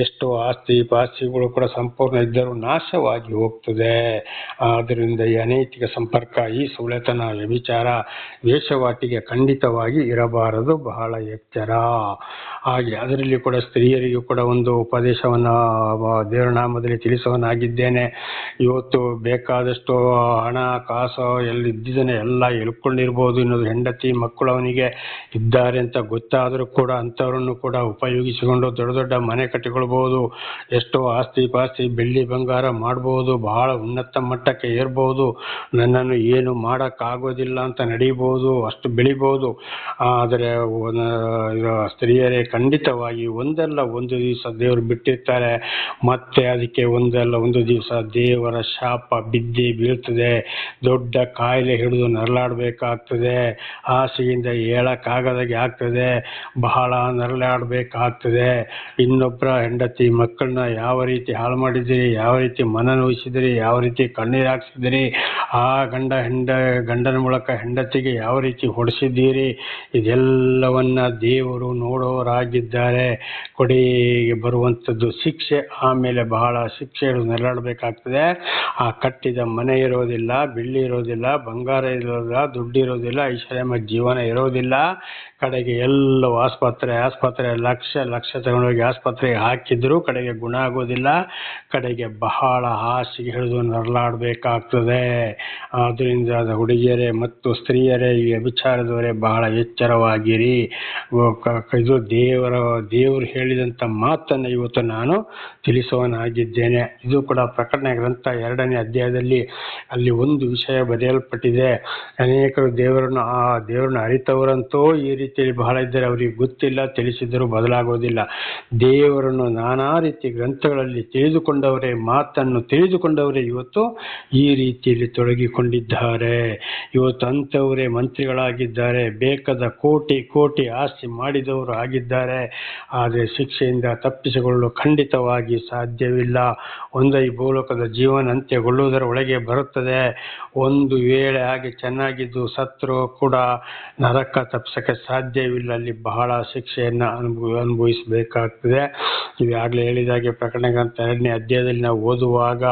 ಎಷ್ಟೋ ಆಸ್ತಿ ಪಾಸ್ತಿಗಳು ಕೂಡ ಸಂಪೂರ್ಣ ಇದ್ದರೂ ನಾಶವಾಗಿ ಹೋಗ್ತದೆ. ಆದ್ದರಿಂದ ಈ ಅನೈತಿಕ ಸಂಪರ್ಕ, ಈ ಸುಳೆತನ, ವ್ಯಭಿಚಾರ, ವೇಷವಾಟಿಗೆ ಖಂಡಿತವಾಗಿ ಇರಬಾರದು. ಬಹಳ ಎಚ್ಚರ. ಹಾಗೆ ಅದರಲ್ಲಿ ಕೂಡ ಸ್ತ್ರೀಯರಿಗೂ ಕೂಡ ಒಂದು ಉಪದೇಶವನ್ನು ದೇವರ ನಾಮದಲ್ಲಿ ತಿಳಿಸುವನಾಗಿದ್ದೇನೆ. ಇವತ್ತು ಬೇಕಾದಷ್ಟು ಹಣ ಕಾಸು ಇದ್ದಿದ್ದನ್ನು ಎಲ್ಲ ಎಳ್ಕೊಂಡಿರ್ಬೋದು. ಇನ್ನೊಂದು ಹೆಂಡತಿ ಮಕ್ಕಳು ಅವನಿಗೆ ಇದ್ದಾರೆ ಅಂತ ಗೊತ್ತಾದರೂ ಕೂಡ ಅಂಥವ್ರನ್ನು ಕೂಡ ಉಪಯೋಗಿಸಿಕೊಂಡು ದೊಡ್ಡ ದೊಡ್ಡ ಮನೆ ಕಟ್ಟಿಕೊಳ್ಬೋದು, ಎಷ್ಟೋ ಆಸ್ತಿ ಪಾಸ್ತಿ ಬೆಳ್ಳಿ ಬಂಗಾರ ಮಾಡ್ಬೋದು, ಬಹಳ ಉನ್ನತ ಮಟ್ಟಕ್ಕೆ ಏರ್ಬೋದು, ನನ್ನನ್ನು ಏನು ಮಾಡೋಕ್ಕಾಗೋದಿಲ್ಲ ಅಂತ ನಡೀಬೋದು, ಅಷ್ಟು ಬೆಳಿಬೋದು. ಆದರೆ ಸ್ತ್ರೀಯರೇ ಖಂಡಿತವಾಗಿ ಒಂದಲ್ಲ ಒಂದು ದಿವಸ ದೇವರು ಬಿಟ್ಟಿರ್ತಾರೆ. ಮತ್ತೆ ಅದಕ್ಕೆ ಒಂದಲ್ಲ ಒಂದು ದಿವಸ ದೇವರ ಶಾಪ ಬಿದ್ದೇ ಬೀಳ್ತದೆ. ದೊಡ್ಡ ಕಾಯಿಲೆ ಹಿಡಿದು ನರಳಾಡಬೇಕಾಗ್ತದೆ, ಹಾಸಿಗೆಯಿಂದ ಹೇಳಕ್ಕಾಗದಾಗೆ ಆಗ್ತದೆ, ಬಹಳ ನರಳಾಡಬೇಕಾಗ್ತದೆ. ಇನ್ನೊಬ್ಬರ ಹೆಂಡತಿ ಮಕ್ಕಳನ್ನ ಯಾವ ರೀತಿ ಹಾಳು ಮಾಡಿದಿರಿ, ಯಾವ ರೀತಿ ಮನ ನೋಯಿಸಿದಿರಿ, ಯಾವ ರೀತಿ ಕಣ್ಣೀರು ಹಾಕ್ಸಿದಿರಿ, ಆ ಗಂಡನ ಮೂಲಕ ಹೆಂಡತಿಗೆ ಯಾವ ರೀತಿ ಹೊಡೆಸಿದ್ದೀರಿ, ಇದೆಲ್ಲವನ್ನ ದೇವರು ನೋಡೋರಾಗಿದ್ದಾರೆ. ಕೊಡೆಗೆ ಬರುವಂಥದ್ದು ಶಿಕ್ಷೆ, ಆಮೇಲೆ ಬಹಳ ಶಿಕ್ಷೆಗಳು ನರಳಾಡಬೇಕಾಗ್ತದೆ. ಆ ಕಟ್ಟಿದ ಮನೆ ಇರೋದಿಲ್ಲ, ಬೆಳ್ಳಿ ಇರೋದಿಲ್ಲ, ಬಂಗಾರ ಇರೋದಿಲ್ಲ, ದುಡ್ಡು ಇರೋದಿಲ್ಲ, ಐಶ್ವರ್ಯಮಯ ಜೀವನ ಇರೋದಿಲ್ಲ. ಕಡೆಗೆ ಎಲ್ಲವೂ ಆಸ್ಪತ್ರೆ ಲಕ್ಷ ತಗೊಂಡೋಗಿ ಆಸ್ಪತ್ರೆಗೆ ಹಾಕಿದ್ರು ಕಡೆಗೆ ಗುಣ ಆಗೋದಿಲ್ಲ. ಕಡೆಗೆ ಬಹಳ ಹಾಸಿಗೆ ಹಿಡಿದು ನರಳಾಡಬೇಕಾಗ್ತದೆ. ಆದ್ದರಿಂದ ಹುಡುಗಿಯರೇ ಮತ್ತು ಸ್ತ್ರೀಯರೇ, ಈ ವ್ಯಭಿಚಾರದವರೇ ಬಹಳ ಎಚ್ಚರವಾಗಿರಿ. ಇದು ದೇವರು ಹೇಳಿದಂಥ ಮಾತನ್ನು ಇವತ್ತು ನಾನು ತಿಳಿಸುವನಾಗಿದ್ದೇನೆ. ಇದು ಕೂಡ ಪ್ರಕಟಣೆ ಗ್ರಂಥ 2ನೇ ಅಧ್ಯಾಯದಲ್ಲಿ ಅಲ್ಲಿ ಒಂದು ವಿಷಯ ಬರೆಯಲ್ಪಟ್ಟಿದೆ. ಅನೇಕರು ದೇವರನ್ನು ಅರಿತವರಂತೂ ಈ ರೀತಿಯಲ್ಲಿ ಬಹಳ ಇದ್ದಾರೆ, ಅವರಿಗೆ ಗೊತ್ತಿಲ್ಲ, ತಿಳಿಸಿದರೂ ಬದಲಾಗೋದಿಲ್ಲ. ದೇವರನ್ನು ನಾನಾ ರೀತಿ ಗ್ರಂಥಗಳಲ್ಲಿ ತಿಳಿದುಕೊಂಡವರೇ, ಮಾತನ್ನು ತಿಳಿದುಕೊಂಡವರೇ ಇವತ್ತು ಈ ರೀತಿಯಲ್ಲಿ ತೊಡಗಿಕೊಂಡಿದ್ದಾರೆ. ಇವತ್ತು ಅಂಥವರೇ ಮಂತ್ರಿಗಳಾಗಿದ್ದಾರೆ, ಬೇಕಾದ ಕೋಟಿ ಆಸ್ತಿ ಮಾಡಿದವರು ಆಗಿದ್ದಾರೆ. ಆದರೆ ಶಿಕ್ಷೆಯಿಂದ ತಪ್ಪಿಸಿಕೊಳ್ಳಲು ಖಂಡಿತವಾಗಿ ಸಾಧ್ಯವಿಲ್ಲ. ಈ ಭೂಲೋಕದ ಜೀವನ ಅಂತ್ಯಗೊಳ್ಳುವುದರ ಒಳಗೆ ಬರುತ್ತದೆ. ಒಂದು ವೇಳೆ ಹಾಗೆ ಚೆನ್ನಾಗಿದ್ದು ಸತ್ರು ಕೂಡ ನರಕ ತಪ್ಪಿಸಕ್ಕೆ ಸಾಧ್ಯ ಸಾಧ್ಯವಿಲ್ಲ, ಅಲ್ಲಿ ಬಹಳ ಶಿಕ್ಷೆಯನ್ನು ಅನುಭವಿಸಬೇಕಾಗ್ತದೆ. ಈಗಾಗಲೇ ಹೇಳಿದಾಗೆ ಪ್ರಕರಣ ಗ್ರಂಥ 2ನೇ ಅಧ್ಯಾಯದಲ್ಲಿ ನಾವು ಓದುವಾಗ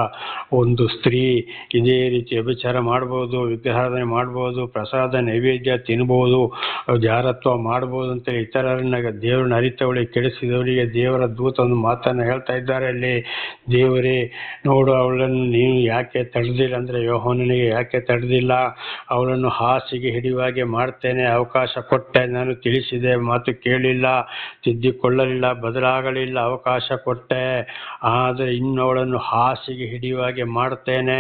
ಒಂದು ಸ್ತ್ರೀ ಇದೇ ರೀತಿ ವ್ಯಭಿಚಾರ ಮಾಡ್ಬೋದು, ವಿಗ್ರಹಾರಾಧನೆ ಮಾಡ್ಬೋದು, ಪ್ರಸಾದ ನೈವೇದ್ಯ ತಿನ್ಬೋದು, ಜಾರತ್ವ ಮಾಡ್ಬೋದು ಅಂತೇಳಿ ಇತರರನ್ನ ದೇವರನ್ನ ಅರಿತವಳಿಗೆ ಕೆಡಿಸಿದವರಿಗೆ ದೇವರ ದೂತ ಒಂದು ಮಾತನ್ನು ಹೇಳ್ತಾ ಇದ್ದಾರೆ ಅಲ್ಲಿ. ದೇವರೇ ನೋಡು, ಅವಳನ್ನು ನೀನು ಯಾಕೆ ತಡೆದಿಲ್ಲ ಅಂದರೆ ಯೋಹಾನನಿಗೆ ಯಾಕೆ ತಡೆದಿಲ್ಲ, ಅವಳನ್ನು ಹಾಸಿಗೆ ಹಿಡಿಯುವಾಗೆ ಮಾಡ್ತೇನೆ, ಅವಕಾಶ ಕೊಟ್ಟೆ, ನಾನು ತಿಳಿಸಿದೆ, ಮಾತು ಕೇಳಿಲ್ಲ, ತಿದ್ದಿಕೊಳ್ಳಲಿಲ್ಲ, ಬದಲಾಗಲಿಲ್ಲ, ಅವಕಾಶ ಕೊಟ್ಟೆ, ಆದರೆ ಇನ್ನು ಅವಳನ್ನು ಹಾಸಿಗೆ ಹಿಡಿಯುವಾಗೆ ಮಾಡ್ತೇನೆ,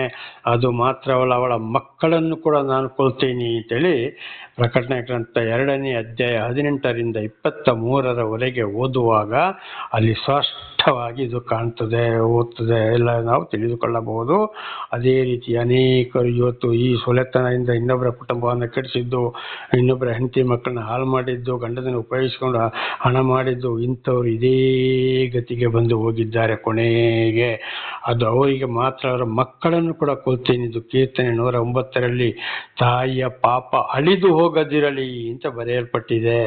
ಅದು ಮಾತ್ರವಲ್ಲ ಅವಳ ಮಕ್ಕಳನ್ನು ಕೂಡ ನಾನು ಕೊಲ್ತೀನಿ ಅಂತೇಳಿ ಪ್ರಕಟಣೆ ಗ್ರಂಥ 2ನೇ ಅಧ್ಯಾಯ 18ರಿಂದ 23ರವರೆಗೆ ಓದುವಾಗ ಅಲ್ಲಿ ಸ್ಪಷ್ಟವಾಗಿ ಇದು ಕಾಣ್ತದೆ, ಓದ್ತದೆ, ಎಲ್ಲ ನಾವು ತಿಳಿದುಕೊಳ್ಳಬಹುದು. ಅದೇ ರೀತಿ ಅನೇಕರು ಇವತ್ತು ಈ ಸೊಲೆತನದಿಂದ ಇನ್ನೊಬ್ಬರ ಕುಟುಂಬವನ್ನು ಕೆಡಿಸಿದ್ದು, ಇನ್ನೊಬ್ಬರ ಹೆಂಡತಿ ಮಕ್ಕಳನ್ನ ಹಾಳು ಮಾಡಿದ್ದು, ಗಂಡದನ್ನು ಉಪಯೋಗಿಸಿಕೊಂಡು ಹಣ ಮಾಡಿದ್ದು, ಇಂಥವ್ರು ಇದೇ ಗತಿಗೆ ಬಂದು ಹೋಗಿದ್ದಾರೆ. ಕೊನೆಗೆ ಅದು ಅವರಿಗೆ ಮಾತ್ರ, ಅವರ ಮಕ್ಕಳನ್ನು ಕೂಡ ಕೊಲ್ತೀನಿ. ಇದು ಕೀರ್ತನೆ 109ರಲ್ಲಿ ತಾಯಿಯ ಪಾಪ ಅಳಿದು ಹೋಗದಿರಲಿ ಅಂತ ಬರೆಯಲ್ಪಟ್ಟಿದೆ.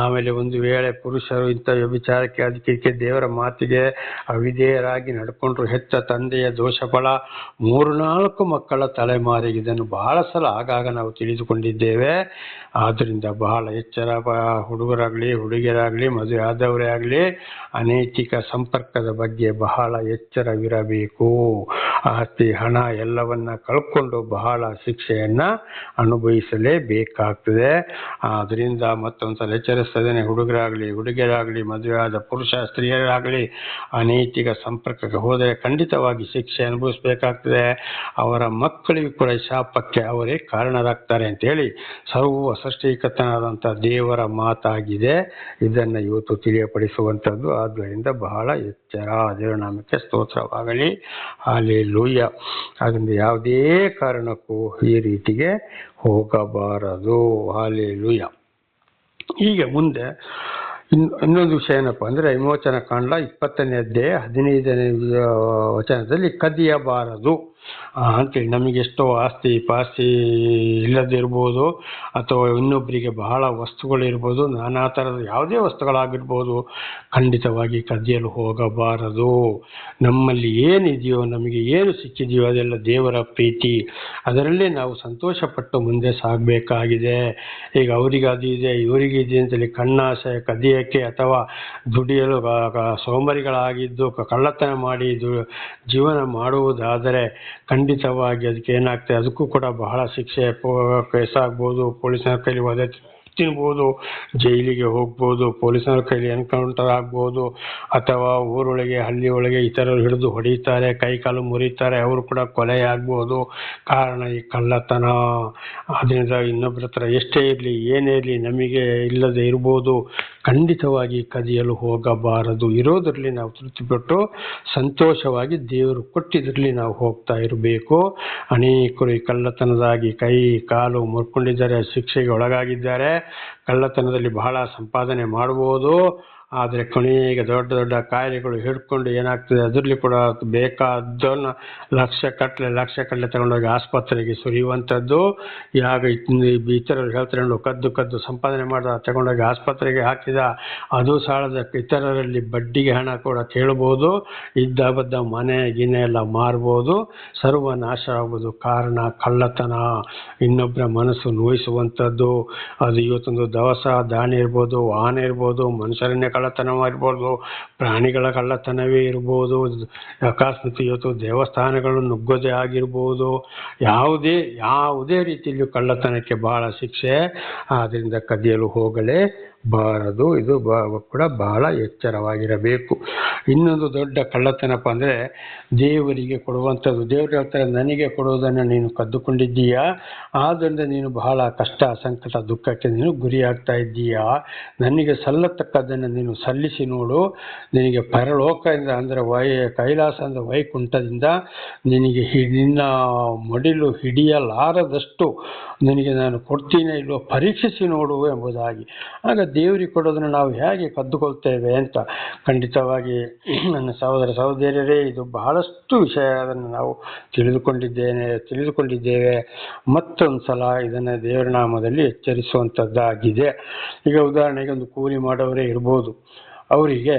ಆಮೇಲೆ ಒಂದು ವೇಳೆ ಪುರುಷರು ಇಂಥ ವ್ಯಭಿಚಾರಕ್ಕೆ ಅದಕ್ಕೆ ದೇವರ ಮಾತಿಗೆ ಅವಿಧೇಯರಾಗಿ ನಡ್ಕೊಂಡ್ರು, ಹೆತ್ತ ತಂದೆಯ ದೋಷಫಲ 3-4 ಮಕ್ಕಳ ತಲೆಮಾರಿಗೆ. ಇದನ್ನು ಬಹಳ ಸಲ ಆಗಾಗ ನಾವು ತಿಳಿದುಕೊಂಡಿದ್ದೇವೆ. ಆದ್ದರಿಂದ ಬಹಳ ಎಚ್ಚರ, ಹುಡುಗರಾಗಲಿ ಹುಡುಗಿಯರಾಗಲಿ ಮದುವೆ ಆದವರೇ ಆಗಲಿ ಅನೈತಿಕ ಸಂಪರ್ಕದ ಬಗ್ಗೆ ಬಹಳ ಎಚ್ಚರವಿರಬೇಕು. ಆಸ್ತಿ ಹಣ ಎಲ್ಲವನ್ನ ಕಳ್ಕೊಂಡು ಬಹಳ ಶಿಕ್ಷೆಯನ್ನ ಅನುಭವಿಸಲೇಬೇಕಾಗ್ತದೆ. ಆದ್ದರಿಂದ ಮತ್ತೊಂದ್ಸಲ ಎಚ್ಚರಿಸ್ತದೇನೆ, ಹುಡುಗರಾಗಲಿ ಹುಡುಗಿಯರಾಗಲಿ ಮದುವೆ ಆದ ಪುರುಷ ಸ್ತ್ರೀಯರಾಗಲಿ ಅನೈತಿಕ ಸಂಪರ್ಕಕ್ಕೆ ಹೋದರೆ ಖಂಡಿತವಾಗಿ ಶಿಕ್ಷೆ ಅನುಭವಿಸಬೇಕಾಗ್ತದೆ. ಅವರ ಮಕ್ಕಳಿಗೂ ಕೂಡ ಶಾಪಕ್ಕೆ ಅವರೇ ಕಾರಣರಾಗ್ತಾರೆ ಅಂತೇಳಿ ಸರ್ವ ಸೃಷ್ಟಿಕರ್ತನಾದಂಥ ದೇವರ ಮಾತಾಗಿದೆ. ಇದನ್ನು ಇವತ್ತು ತಿಳಿಯಪಡಿಸುವಂಥದ್ದು. ಆದ್ದರಿಂದ ಬಹಳ ಎಚ್ಚರ. ದೇವರ ನಾಮಕ್ಕೆ ಸ್ತೋತ್ರವಾಗಲಿ. ಹಲ್ಲೆಲೂಯಾ. ಅದರಿಂದ ಯಾವುದೇ ಕಾರಣಕ್ಕೂ ಈ ರೀತಿಗೆ ಹೋಗಬಾರದು. ಹಲ್ಲೆಲೂಯಾ. ಹೀಗೆ ಮುಂದೆ ಇನ್ನೊಂದು ವಿಷಯ ಏನಪ್ಪ ಅಂದರೆ, ವಿಮೋಚನಾ ಕಾಂಡ 20ನೇ ಅಧ್ಯಾಯ 15ನೇ ವಚನದಲ್ಲಿ ಕದಿಯಬಾರದು ಅಂತೇಳಿ, ನಮಗೆ ಎಷ್ಟೋ ಆಸ್ತಿ ಪಾಸ್ತಿ ಇಲ್ಲದಿರ್ಬೋದು, ಅಥವಾ ಇನ್ನೊಬ್ಬರಿಗೆ ಬಹಳ ವಸ್ತುಗಳಿರ್ಬೋದು, ನಾನಾ ಥರದ ಯಾವುದೇ ವಸ್ತುಗಳಾಗಿರ್ಬೋದು, ಖಂಡಿತವಾಗಿ ಕದಿಯಲು ಹೋಗಬಾರದು. ನಮ್ಮಲ್ಲಿ ಏನಿದೆಯೋ, ನಮಗೆ ಏನು ಸಿಕ್ಕಿದೆಯೋ ಅದೆಲ್ಲ ದೇವರ ಪ್ರೀತಿ, ಅದರಲ್ಲೇ ನಾವು ಸಂತೋಷಪಟ್ಟು ಮುಂದೆ ಸಾಗಬೇಕಾಗಿದೆ. ಈಗ ಅವರಿಗೆ ಅದು ಇದೆ ಇವರಿಗಿದೆ ಅಂತೇಳಿ ಕಣ್ಣಾಸೆ ಕದಿಯಕ್ಕೆ ಅಥವಾ ದುಡಿಯಲು ಸೋಮರಿಗಳಾಗಿದ್ದು ಕಳ್ಳತನ ಮಾಡಿ ಜೀವನ ಮಾಡುವುದಾದರೆ ಖಂಡಿತವಾಗಿ ಅದಕ್ಕೆ ಏನಾಗ್ತದೆ, ಅದಕ್ಕೂ ಕೂಡ ಬಹಳ ಶಿಕ್ಷೆ, ಕೇಸಾಗ್ಬೋದು, ಪೊಲೀಸರ ಕೈಲಿ ವಧೆ ತಿನ್ಬೋದು, ಜೈಲಿಗೆ ಹೋಗ್ಬೋದು, ಪೊಲೀಸರ ಕೈಲಿ ಎನ್ಕೌಂಟರ್ ಆಗ್ಬೋದು, ಅಥವಾ ಊರೊಳಗೆ ಹಳ್ಳಿ ಒಳಗೆ ಇತರರು ಹಿಡಿದು ಹೊಡೀತಾರೆ, ಕೈ ಕಾಲು ಮುರಿತಾರೆ, ಅವರು ಕೂಡ ಕೊಲೆಯಾಗ್ಬೋದು. ಕಾರಣ ಈ ಕಳ್ಳತನ. ಅದರಿಂದ ಇನ್ನೊಬ್ಬರ ಹತ್ರ ಎಷ್ಟೇ ಇರಲಿ ಏನೇ ಇರಲಿ ನಮಗೆ ಇಲ್ಲದೆ ಇರ್ಬೋದು, ಖಂಡಿತವಾಗಿ ಕದಿಯಲು ಹೋಗಬಾರದು. ಇರೋದ್ರಲ್ಲಿ ನಾವು ತೃಪ್ತಿಪಟ್ಟು ಸಂತೋಷವಾಗಿ ದೇವರು ಕೊಟ್ಟಿದ್ರಲ್ಲಿ ನಾವು ಹೋಗ್ತಾ ಇರಬೇಕು. ಅನೇಕರು ಈ ಕಳ್ಳತನದಾಗಿ ಕೈ ಕಾಲು ಮುರ್ಕೊಂಡಿದ್ದಾರೆ, ಶಿಕ್ಷೆಗೆ ಒಳಗಾಗಿದ್ದಾರೆ. ಕಳ್ಳತನದಲ್ಲಿ ಬಹಳ ಸಂಪಾದನೆ ಮಾಡ್ಬೋದು, ಆದರೆ ಕೊನೆಗೆ ದೊಡ್ಡ ದೊಡ್ಡ ಕಾಯಿಲೆಗಳು ಹಿಡ್ಕೊಂಡು ಏನಾಗ್ತದೆ, ಅದರಲ್ಲಿ ಕೂಡ ಬೇಕಾದನ್ನ ಲಕ್ಷ ಕಟ್ಟಲೆ ತಗೊಂಡೋಗಿ ಆಸ್ಪತ್ರೆಗೆ ಸುರಿಯುವಂಥದ್ದು. ಯಾಗ ಇತರರು ಹೇಳ್ತಾರೆ, ಕದ್ದು ಸಂಪಾದನೆ ಮಾಡಿದ ತಗೊಂಡೋಗಿ ಆಸ್ಪತ್ರೆಗೆ ಹಾಕಿದ, ಅದು ಸಾಲದಕ್ಕೆ ಇತರರಲ್ಲಿ ಬಡ್ಡಿಗೆ ಹಣ ಕೂಡ ಕೇಳ್ಬೋದು, ಇದ್ದ ಬದ್ದ ಮನೆ ಗಿನೆ ಎಲ್ಲ ಮಾರ್ಬೋದು, ಸರ್ವನಾಶ ಆಗ್ಬೋದು. ಕಾರಣ ಕಳ್ಳತನ, ಇನ್ನೊಬ್ಬರ ಮನಸ್ಸು ನೋಯಿಸುವಂಥದ್ದು. ಅದು ಇವತ್ತೊಂದು ದವಸ ದಾಣಿ ಇರ್ಬೋದು, ವಾಹನ ಇರ್ಬೋದು, ಮನುಷ್ಯರನ್ನೇ ಕಳ್ಳತನ ಇರ್ಬೋದು, ಪ್ರಾಣಿಗಳ ಕಳ್ಳತನವೇ ಇರ್ಬೋದು, ಅಕಸ್ಮಾತ್ ಇವತ್ತು ದೇವಸ್ಥಾನಗಳು ನುಗ್ಗೋದೇ ಆಗಿರ್ಬೋದು, ಯಾವುದೇ ರೀತಿಯಲ್ಲೂ ಕಳ್ಳತನಕ್ಕೆ ಬಹಳ ಶಿಕ್ಷೆ. ಆದ್ದರಿಂದ ಕದಿಯಲು ಹೋಗಲೇಬಾರದು. ಇದು ಕೂಡ ಬಹಳ ಎಚ್ಚರವಾಗಿರಬೇಕು. ಇನ್ನೊಂದು ದೊಡ್ಡ ಕಳ್ಳತನಪ್ಪ ಅಂದರೆ ದೇವರಿಗೆ ಕೊಡುವಂಥದ್ದು. ದೇವರು ಹೇಳ್ತಾರೆ, ನನಗೆ ಕೊಡುವುದನ್ನು ನೀನು ಕದ್ದುಕೊಂಡಿದ್ದೀಯಾ, ಆದ್ದರಿಂದ ನೀನು ಬಹಳ ಕಷ್ಟ ಸಂಕಟ ದುಃಖಕ್ಕೆ ನೀನು ಗುರಿಯಾಗ್ತಾ ಇದ್ದೀಯಾ. ನನಗೆ ಸಲ್ಲತಕ್ಕದ್ದನ್ನು ನೀನು ಸಲ್ಲಿಸಿ ನೋಡು, ನಿನಗೆ ಪರಲೋಕದಿಂದ ಅಂದರೆ ಕೈಲಾಸ ಅಂದರೆ ವೈಕುಂಠದಿಂದ ನಿನಗೆ ನಿನ್ನ ಮಡಿಲು ಹಿಡಿಯಲಾರದಷ್ಟು ನಿನಗೆ ನಾನು ಕೊಡ್ತೀನಿ ಇಲ್ವೋ ಪರೀಕ್ಷಿಸಿ ನೋಡು ಎಂಬುದಾಗಿ. ಆಗ ದೇವರಿಗೆ ಕೊಡೋದನ್ನು ನಾವು ಹೇಗೆ ಕದ್ದುಕೊಳ್ತೇವೆ ಅಂತ ಖಂಡಿತವಾಗಿ ನನ್ನ ಸಹೋದರ ಸಹೋದರಿಯರೇ, ಇದು ಬಹಳಷ್ಟು ವಿಷಯ ಅದನ್ನು ನಾವು ತಿಳಿದುಕೊಂಡಿದ್ದೇವೆ. ಮತ್ತೊಂದು ಸಲ ಇದನ್ನು ದೇವರ ನಾಮದಲ್ಲಿ ಎಚ್ಚರಿಸುವಂಥದ್ದಾಗಿದೆ. ಈಗ ಉದಾಹರಣೆಗೆ ಒಂದು ಕೂಲಿ ಮಾಡೋರೇ ಇರ್ಬೋದು, ಅವರಿಗೆ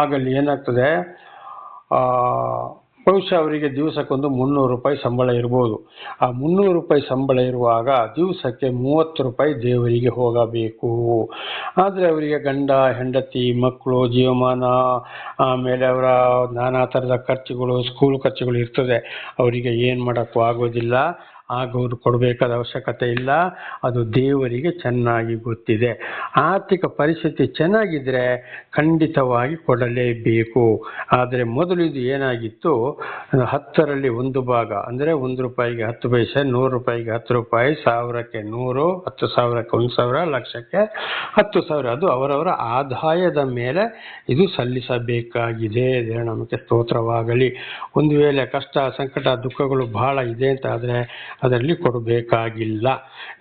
ಆಗಲ್ಲಿ ಏನಾಗ್ತದೆ, ಬಹುಶಃ ಅವರಿಗೆ ದಿವಸಕ್ಕೊಂದು 300 ರೂಪಾಯಿ ಸಂಬಳ ಇರ್ಬೋದು. ಆ 300 ರೂಪಾಯಿ ಸಂಬಳ ಇರುವಾಗ ದಿವಸಕ್ಕೆ 30 ರೂಪಾಯಿ ದೇವರಿಗೆ ಹೋಗಬೇಕು. ಆದರೆ ಅವರಿಗೆ ಗಂಡ ಹೆಂಡತಿ ಮಕ್ಕಳು ಜೀವಮಾನ, ಆಮೇಲೆ ಅವರ ನಾನಾ ಥರದ ಖರ್ಚುಗಳು, ಸ್ಕೂಲ್ ಖರ್ಚುಗಳು ಇರ್ತದೆ. ಅವರಿಗೆ ಏನು ಮಾಡೋಕ್ಕೂ ಆಗೋದಿಲ್ಲ. ಆಗ ಅವರು ಕೊಡಬೇಕಾದ ಅವಶ್ಯಕತೆ ಇಲ್ಲ. ಅದು ದೇವರಿಗೆ ಚೆನ್ನಾಗಿ ಗೊತ್ತಿದೆ. ಆರ್ಥಿಕ ಪರಿಸ್ಥಿತಿ ಚೆನ್ನಾಗಿದ್ದರೆ ಖಂಡಿತವಾಗಿ ಕೊಡಲೇಬೇಕು. ಆದರೆ ಮೊದಲು ಇದು ಏನಾಗಿತ್ತು, 10ರಲ್ಲಿ 1 ಭಾಗ ಅಂದರೆ 1 ರೂಪಾಯಿಗೆ 10 ಪೈಸೆ, 100 ರೂಪಾಯಿಗೆ 10 ರೂಪಾಯಿ, 1000ಕ್ಕೆ 100, 10,000ಕ್ಕೆ 1,000, ಲಕ್ಷಕ್ಕೆ 10,000. ಅದು ಅವರವರ ಆದಾಯದ ಮೇಲೆ ಇದು ಸಲ್ಲಿಸಬೇಕಾಗಿದೆ. ನಮಗೆ ಸ್ತೋತ್ರವಾಗಲಿ. ಒಂದು ವೇಳೆ ಕಷ್ಟ ಸಂಕಟ ದುಃಖಗಳು ಬಹಳ ಇದೆ ಅಂತ ಆದರೆ ಅದರಲ್ಲಿ ಕೊಡಬೇಕಾಗಿಲ್ಲ.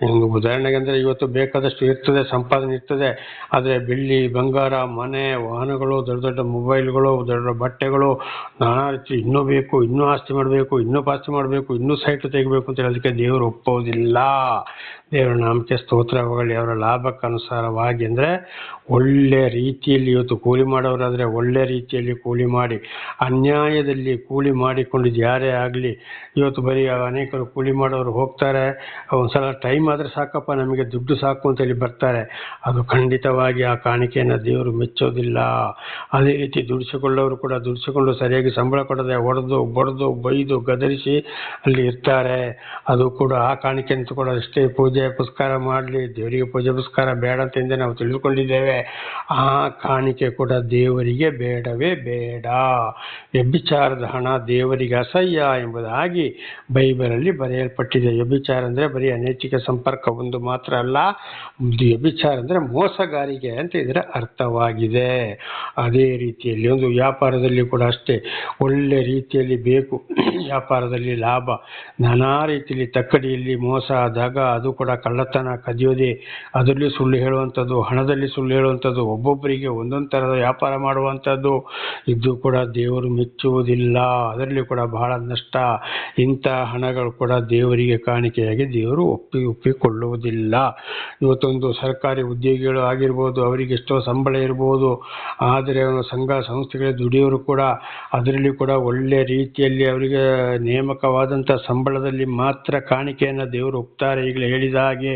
ಒಂದು ಉದಾಹರಣೆಗೆ ಅಂದರೆ ಇವತ್ತು ಬೇಕಾದಷ್ಟು ಇರ್ತದೆ, ಸಂಪಾದನೆ ಇರ್ತದೆ. ಆದರೆ ಬೆಳ್ಳಿ ಬಂಗಾರ, ಮನೆ, ವಾಹನಗಳು, ದೊಡ್ಡ ದೊಡ್ಡ ಮೊಬೈಲ್ಗಳು, ದೊಡ್ಡ ದೊಡ್ಡ ಬಟ್ಟೆಗಳು, ನಾನಾ ರೀತಿ ಇನ್ನೂ ಬೇಕು, ಇನ್ನೂ ಆಸ್ತಿ ಮಾಡಬೇಕು, ಇನ್ನೂ ಪಾಸ್ತಿ ಮಾಡಬೇಕು, ಇನ್ನೂ ಸೈಟು ತೆಗಿಬೇಕು ಅಂತ ಹೇಳೋದಕ್ಕೆ ದೇವರು ಒಪ್ಪೋದಿಲ್ಲ. ದೇವರ ನಾಮಕ್ಕೆ ಸ್ತೋತ್ರವಾಗಲಿ. ಅವರ ಲಾಭಕ್ಕನುಸಾರವಾಗಿ ಅಂದರೆ ಒಳ್ಳೆ ರೀತಿಯಲ್ಲಿ, ಇವತ್ತು ಕೂಲಿ ಮಾಡೋರಾದರೆ ಒಳ್ಳೆ ರೀತಿಯಲ್ಲಿ ಕೂಲಿ ಮಾಡಿ, ಅನ್ಯಾಯದಲ್ಲಿ ಕೂಲಿ ಮಾಡಿಕೊಂಡಿದ್ದು ಯಾರೇ ಆಗಲಿ, ಇವತ್ತು ಬರೀ ಅನೇಕರು ಕೂಲಿ ಮಾಡೋರು ಹೋಗ್ತಾರೆ, ಒಂದ್ಸಲ ಟೈಮ್ ಆದರೆ ಸಾಕಪ್ಪ, ನಮಗೆ ದುಡ್ಡು ಸಾಕು ಅಂತೇಳಿ ಬರ್ತಾರೆ. ಅದು ಖಂಡಿತವಾಗಿ ಆ ಕಾಣಿಕೆಯನ್ನು ದೇವರು ಮೆಚ್ಚೋದಿಲ್ಲ. ಅದೇ ರೀತಿ ದುಡಿಸಿಕೊಳ್ಳೋರು ಕೂಡ ದುಡಿಸಿಕೊಂಡು ಸರಿಯಾಗಿ ಸಂಬಳ ಕೊಡದೆ ಹೊಡೆದು ಬಡ್ದು ಬೈದು ಗದರಿಸಿ ಅಲ್ಲಿ ಇರ್ತಾರೆ. ಅದು ಕೂಡ ಆ ಕಾಣಿಕೆ ಅಂತ ಕೂಡ ಅಷ್ಟೇ ಪೂಜೆ ಪುಸ್ಕಾರ ಮಾಡಲಿ, ದೇವರಿಗೆ ಪೂಜೆ ಪುಸ್ಕಾರ ಬೇಡ ಅಂತಂದೇ ನಾವು ತಿಳಿದುಕೊಂಡಿದ್ದೇವೆ. ಆ ಕಾಣಿಕೆ ಕೂಡ ದೇವರಿಗೆ ಬೇಡವೇ ಬೇಡ. ವ್ಯಭಿಚಾರದ ಹಣ ದೇವರಿಗೆ ಅಸಹ್ಯ ಎಂಬುದಾಗಿ ಬೈಬಲಲ್ಲಿ ಬರೆಯಲ್ಪಟ್ಟಿದೆ. ವ್ಯಭಿಚಾರ ಅಂದರೆ ಬರೀ ಅನೈತಿಕ ಸಂಪರ್ಕ ಒಂದು ಮಾತ್ರ ಅಲ್ಲ, ವ್ಯಭಿಚಾರ ಅಂದರೆ ಮೋಸಗಾರಿಕೆ ಅಂತ ಇದರ ಅರ್ಥವಾಗಿದೆ. ಅದೇ ರೀತಿಯಲ್ಲಿ ಒಂದು ವ್ಯಾಪಾರದಲ್ಲಿ ಕೂಡ ಅಷ್ಟೇ ಒಳ್ಳೆ ರೀತಿಯಲ್ಲಿ ಬೇಕು. ವ್ಯಾಪಾರದಲ್ಲಿ ಲಾಭ, ನಾನಾ ರೀತಿಯಲ್ಲಿ ತಕ್ಕಡಿಯಲ್ಲಿ ಮೋಸ ಆದಾಗ ಅದು ಕೂಡ ಕಳ್ಳತನ, ಕದಿಯೋದೆ, ಅದರಲ್ಲಿ ಸುಳ್ಳು ಹೇಳುವಂಥದ್ದು, ಹಣದಲ್ಲಿ ಸುಳ್ಳು ಹೇಳುವಂಥದ್ದು, ಒಬ್ಬೊಬ್ಬರಿಗೆ ಒಂದೊಂದು ಥರದ ವ್ಯಾಪಾರ ಮಾಡುವಂಥದ್ದು, ಇದು ಕೂಡ ದೇವರು ಮೆಚ್ಚುವುದಿಲ್ಲ. ಅದರಲ್ಲಿ ಕೂಡ ಬಹಳ ನಷ್ಟ. ಇಂಥ ಹಣಗಳು ಕೂಡ ದೇವರಿಗೆ ಕಾಣಿಕೆಯಾಗಿ ದೇವರು ಒಪ್ಪಿಕೊಳ್ಳುವುದಿಲ್ಲ. ಇವತ್ತೊಂದು ಸರ್ಕಾರಿ ಉದ್ಯೋಗಿಗಳು ಆಗಿರ್ಬೋದು, ಅವರಿಗೆ ಎಷ್ಟೋ ಸಂಬಳ ಇರ್ಬೋದು, ಆದರೆ ಸಂಘ ಸಂಸ್ಥೆಗಳ ದುಡಿಯೋರು ಕೂಡ ಅದರಲ್ಲಿ ಕೂಡ ಒಳ್ಳೆ ರೀತಿಯಲ್ಲಿ ಅವರಿಗೆ ನೇಮಕವಾದಂಥ ಸಂಬಳದಲ್ಲಿ ಮಾತ್ರ ಕಾಣಿಕೆಯನ್ನು ದೇವರು ಒಪ್ತಾರೆ. ಈಗಲೇ ಹೇಳಿದ ಹಾಗೆ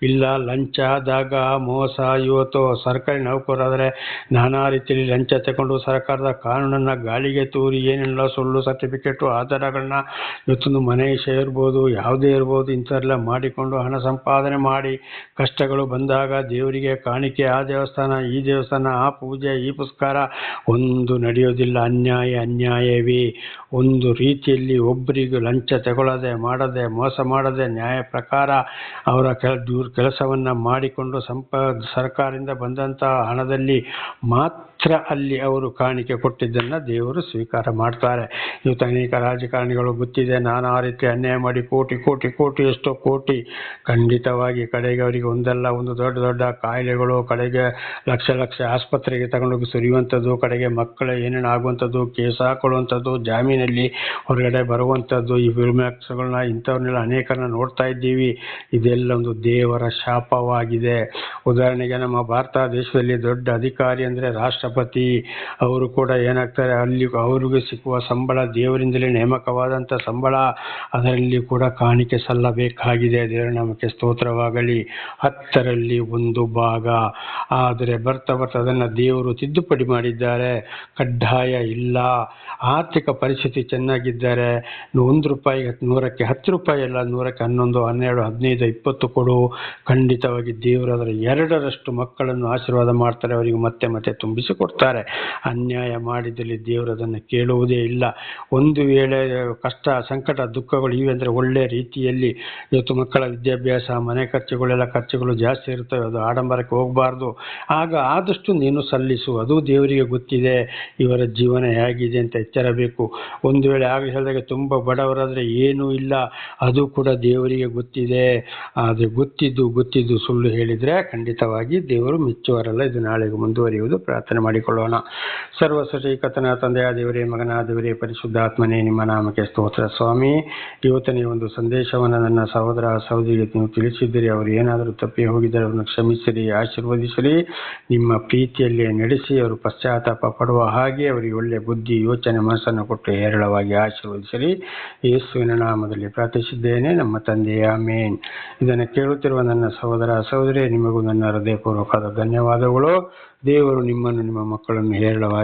ಇಲ್ಲ ಲಂಚ, ದಾಗ, ಮೋಸ. ಇವತ್ತು ಸರ್ಕಾರಿ ನೌಕರರಾದರೆ ನಾನಾ ರೀತಿಯಲ್ಲಿ ಲಂಚ ತಗೊಂಡು ಸರ್ಕಾರದ ಕಾನೂನನ್ನು ಗಾಳಿಗೆ ತೂರಿ ಏನೆಲ್ಲ ಸುಳ್ಳು ಸರ್ಟಿಫಿಕೇಟು, ಆಧಾರಗಳನ್ನ, ಇವತ್ತೊಂದು ಮನೆ ವಿಷಯ ಇರ್ಬೋದು, ಯಾವುದೇ ಇರ್ಬೋದು, ಇಂಥವೆಲ್ಲ ಮಾಡಿಕೊಂಡು ಹಣ ಸಂಪಾದನೆ ಮಾಡಿ ಕಷ್ಟಗಳು ಬಂದಾಗ ದೇವರಿಗೆ ಕಾಣಿಕೆ, ಆ ದೇವಸ್ಥಾನ, ಈ ದೇವಸ್ಥಾನ, ಆ ಪೂಜೆ, ಈ ಪುಸ್ಕಾರ ಒಂದು ನಡೆಯೋದಿಲ್ಲ. ಅನ್ಯಾಯವೇ. ಒಂದು ರೀತಿಯಲ್ಲಿ ಒಬ್ಬರಿಗೂ ಲಂಚ ತಗೊಳ್ಳದೆ, ಮಾಡದೆ, ಮೋಸ ಮಾಡದೆ, ನ್ಯಾಯ ಪ್ರಕಾರ ಅವರ ಕೆಲಸವನ್ನು ಮಾಡಿಕೊಂಡು ಸರ್ಕಾರದಿಂದ ಬಂದಂಥ ಹಣದಲ್ಲಿ ಮಾತ್ರ ಅಲ್ಲಿ ಅವರು ಕಾಣಿಕೆ ಕೊಟ್ಟಿದ್ದನ್ನು ದೇವರು ಸ್ವೀಕಾರ ಮಾಡ್ತಾರೆ. ಇವತ್ತು ಅನೇಕ ರಾಜಕಾರಣಿಗಳು ಗೊತ್ತಿದೆ, ನಾನಾ ರೀತಿ ಅನ್ಯಾಯ ಮಾಡಿ ಕೋಟಿ ಕೋಟಿ ಕೋಟಿ ಎಷ್ಟೋ ಕೋಟಿ ಖಂಡಿತವಾಗಿ ಕಡೆಗೆ ಅವರಿಗೆ ಒಂದಲ್ಲ ಒಂದು ದೊಡ್ಡ ದೊಡ್ಡ ಕಾಯಿಲೆಗಳು, ಕಡೆಗೆ ಲಕ್ಷ ಲಕ್ಷ ಆಸ್ಪತ್ರೆಗೆ ತಗೊಂಡೋಗಿ ಸುರಿಯುವಂಥದ್ದು, ಕಡೆಗೆ ಮಕ್ಕಳ ಏನೇನು ಆಗುವಂಥದ್ದು, ಕೇಸ್ ಹಾಕೊಳ್ಳುವಂಥದ್ದು, ಜಾಮೀನಲ್ಲಿ ಹೊರಗಡೆ ಬರುವಂಥದ್ದು, ಈ ಫಿಲ್ಮ್ಯಾಕ್ಸ್ಗಳನ್ನ ಇಂಥವ್ರನ್ನೆಲ್ಲ ಅನೇಕರನ್ನ ನೋಡ್ತಾ ಇದ್ದೀವಿ. ಇದೆಲ್ಲ ಒಂದು ದೇವರ ಶಾಪವಾಗಿದೆ. ಉದಾಹರಣೆಗೆ ನಮ್ಮ ಭಾರತ ದೇಶದಲ್ಲಿ ದೊಡ್ಡ ಅಧಿಕಾರಿ ಅಂದರೆ ರಾಷ್ಟ್ರಪತಿ, ಅವರು ಕೂಡ ಏನಾಗ್ತಾರೆ, ಅಲ್ಲಿ ಅವ್ರಿಗೆ ಸಿಕ್ಕುವ ಸಂಬಳ ದೇವರಿಂದಲೇ ನೇಮಕವಾದಂಥ ಸಂಬಳ, ಅದರಲ್ಲಿ ಕೂಡ ಕಾಣಿಕೆ ಸಲ್ಲಬೇಕಾಗಿದೆ. ದೇವರ ನಾಮಕ್ಕೆ ಸ್ತೋತ್ರವಾಗಲಿ. 10ರಲ್ಲಿ 1 ಭಾಗ. ಆದರೆ ಬರ್ತಾ ಅದನ್ನು ದೇವರು ತಿದ್ದುಪಡಿ ಮಾಡಿದ್ದಾರೆ. ಕಡ್ಡಾಯ ಇಲ್ಲ. ಆರ್ಥಿಕ ಪರಿಸ್ಥಿತಿ ಚೆನ್ನಾಗಿದ್ದಾರೆ, 1 ರೂಪಾಯಿಗೆ 100ಕ್ಕೆ 10 ರೂಪಾಯಿ ಅಲ್ಲ, 100ಕ್ಕೆ 11, 12, 15, 20 ಕೊಡು. ಖಂಡಿತವಾಗಿ ದೇವರು ಅದರ 2ರಷ್ಟು ಮಕ್ಕಳನ್ನು ಆಶೀರ್ವಾದ ಮಾಡ್ತಾರೆ, ಅವರಿಗೆ ಮತ್ತೆ ಮತ್ತೆ ತುಂಬಿಸಿ ಕೊಡ್ತಾರೆ. ಅನ್ಯಾಯ ಮಾಡಿದಲ್ಲಿ ದೇವರು ಅದನ್ನು ಕೇಳುವುದೇ ಇಲ್ಲ. ಒಂದು ವೇಳೆ ಕಷ್ಟ ಸಂಕಟ ದುಃಖಗಳು ಇವೆ ಅಂದರೆ ಒಳ್ಳೆ ರೀತಿಯಲ್ಲಿ, ಇವತ್ತು ಮಕ್ಕಳ ವಿದ್ಯಾಭ್ಯಾಸ, ಮನೆ ಖರ್ಚುಗಳು ಜಾಸ್ತಿ ಇರ್ತವೆ, ಅದು ಆಡಂಬರಕ್ಕೆ ಹೋಗಬಾರ್ದು. ಆಗ ಆದಷ್ಟು ನೀನು ಸಲ್ಲಿಸು, ಅದು ದೇವರಿಗೆ ಗೊತ್ತಿದೆ ಇವರ ಜೀವನ ಹೇಗಿದೆ ಅಂತ ಎಚ್ಚರಬೇಕು. ಒಂದು ವೇಳೆ ಆಗ ಹೇಳಿದಾಗ ತುಂಬ ಬಡವರಾದರೆ ಏನೂ ಇಲ್ಲ, ಅದು ಕೂಡ ದೇವರಿಗೆ ಗೊತ್ತಿದೆ. ಆದರೆ ಗೊತ್ತಿದ್ದು ಸುಳ್ಳು ಹೇಳಿದರೆ ಖಂಡಿತವಾಗಿ ದೇವರು ಮೆಚ್ಚುವರಲ್ಲ. ಇದು ನಾಳೆಗೆ ಮುಂದುವರಿಯುವುದು. ಪ್ರಾರ್ಥನೆ ಮಾಡಿಕೊಳ್ಳೋಣ. ಸರ್ವಸೃಷ್ಟಿಕರ್ತನ ತಂದೆಯ ದೇವರೇ, ಮಗನ ದೇವರೇ, ಪರಿಶುದ್ಧಾತ್ಮನೇ, ನಿಮ್ಮ ನಾಮಕ್ಕೆ ಸ್ತೋತ್ರ ಸ್ವಾಮಿ. ಇವತ್ತನೇ ಒಂದು ಸಂದೇಶವನ್ನು ನನ್ನ ಸಹೋದರ ಸಹೋದರಿಗೆ ನೀವು ತಿಳಿಸಿದ್ದೀರಿ. ಅವರು ಏನಾದರೂ ತಪ್ಪಿ ಹೋಗಿದ್ದರೆ ಅವರನ್ನು ಕ್ಷಮಿಸಿರಿ, ಆಶೀರ್ವದಿಸಿರಿ, ನಿಮ್ಮ ಪ್ರೀತಿಯಲ್ಲಿ ನಡೆಸಿ ಅವರು ಪಶ್ಚಾತ್ತಾಪ ಪಡುವ ಹಾಗೆ ಅವರಿಗೆ ಒಳ್ಳೆಯ ಬುದ್ಧಿ, ಯೋಚನೆ, ಮನಸ್ಸನ್ನು ಕೊಟ್ಟು ಹೇರಳವಾಗಿ ಆಶೀರ್ವದಿಸಿರಿ. ಯೇಸುವಿನ ನಾಮದಲ್ಲಿ ಪ್ರಾರ್ಥಿಸಿದ್ದೇನೆ ನಮ್ಮ ತಂದೆಯ ಆಮೆನ್. ಇದನ್ನು ಕೇಳುತ್ತಿರುವ ನನ್ನ ಸಹೋದರ ಸಹೋದರಿ, ನಿಮಗೂ ನನ್ನ ಹೃದಯಪೂರ್ವಕವಾದ ಧನ್ಯವಾದಗಳು. ದೇವರು ನಿಮ್ಮನ್ನು, ನಿಮ್ಮ ಮಕ್ಕಳನ್ನು ಹೇರಳವಾಗಿ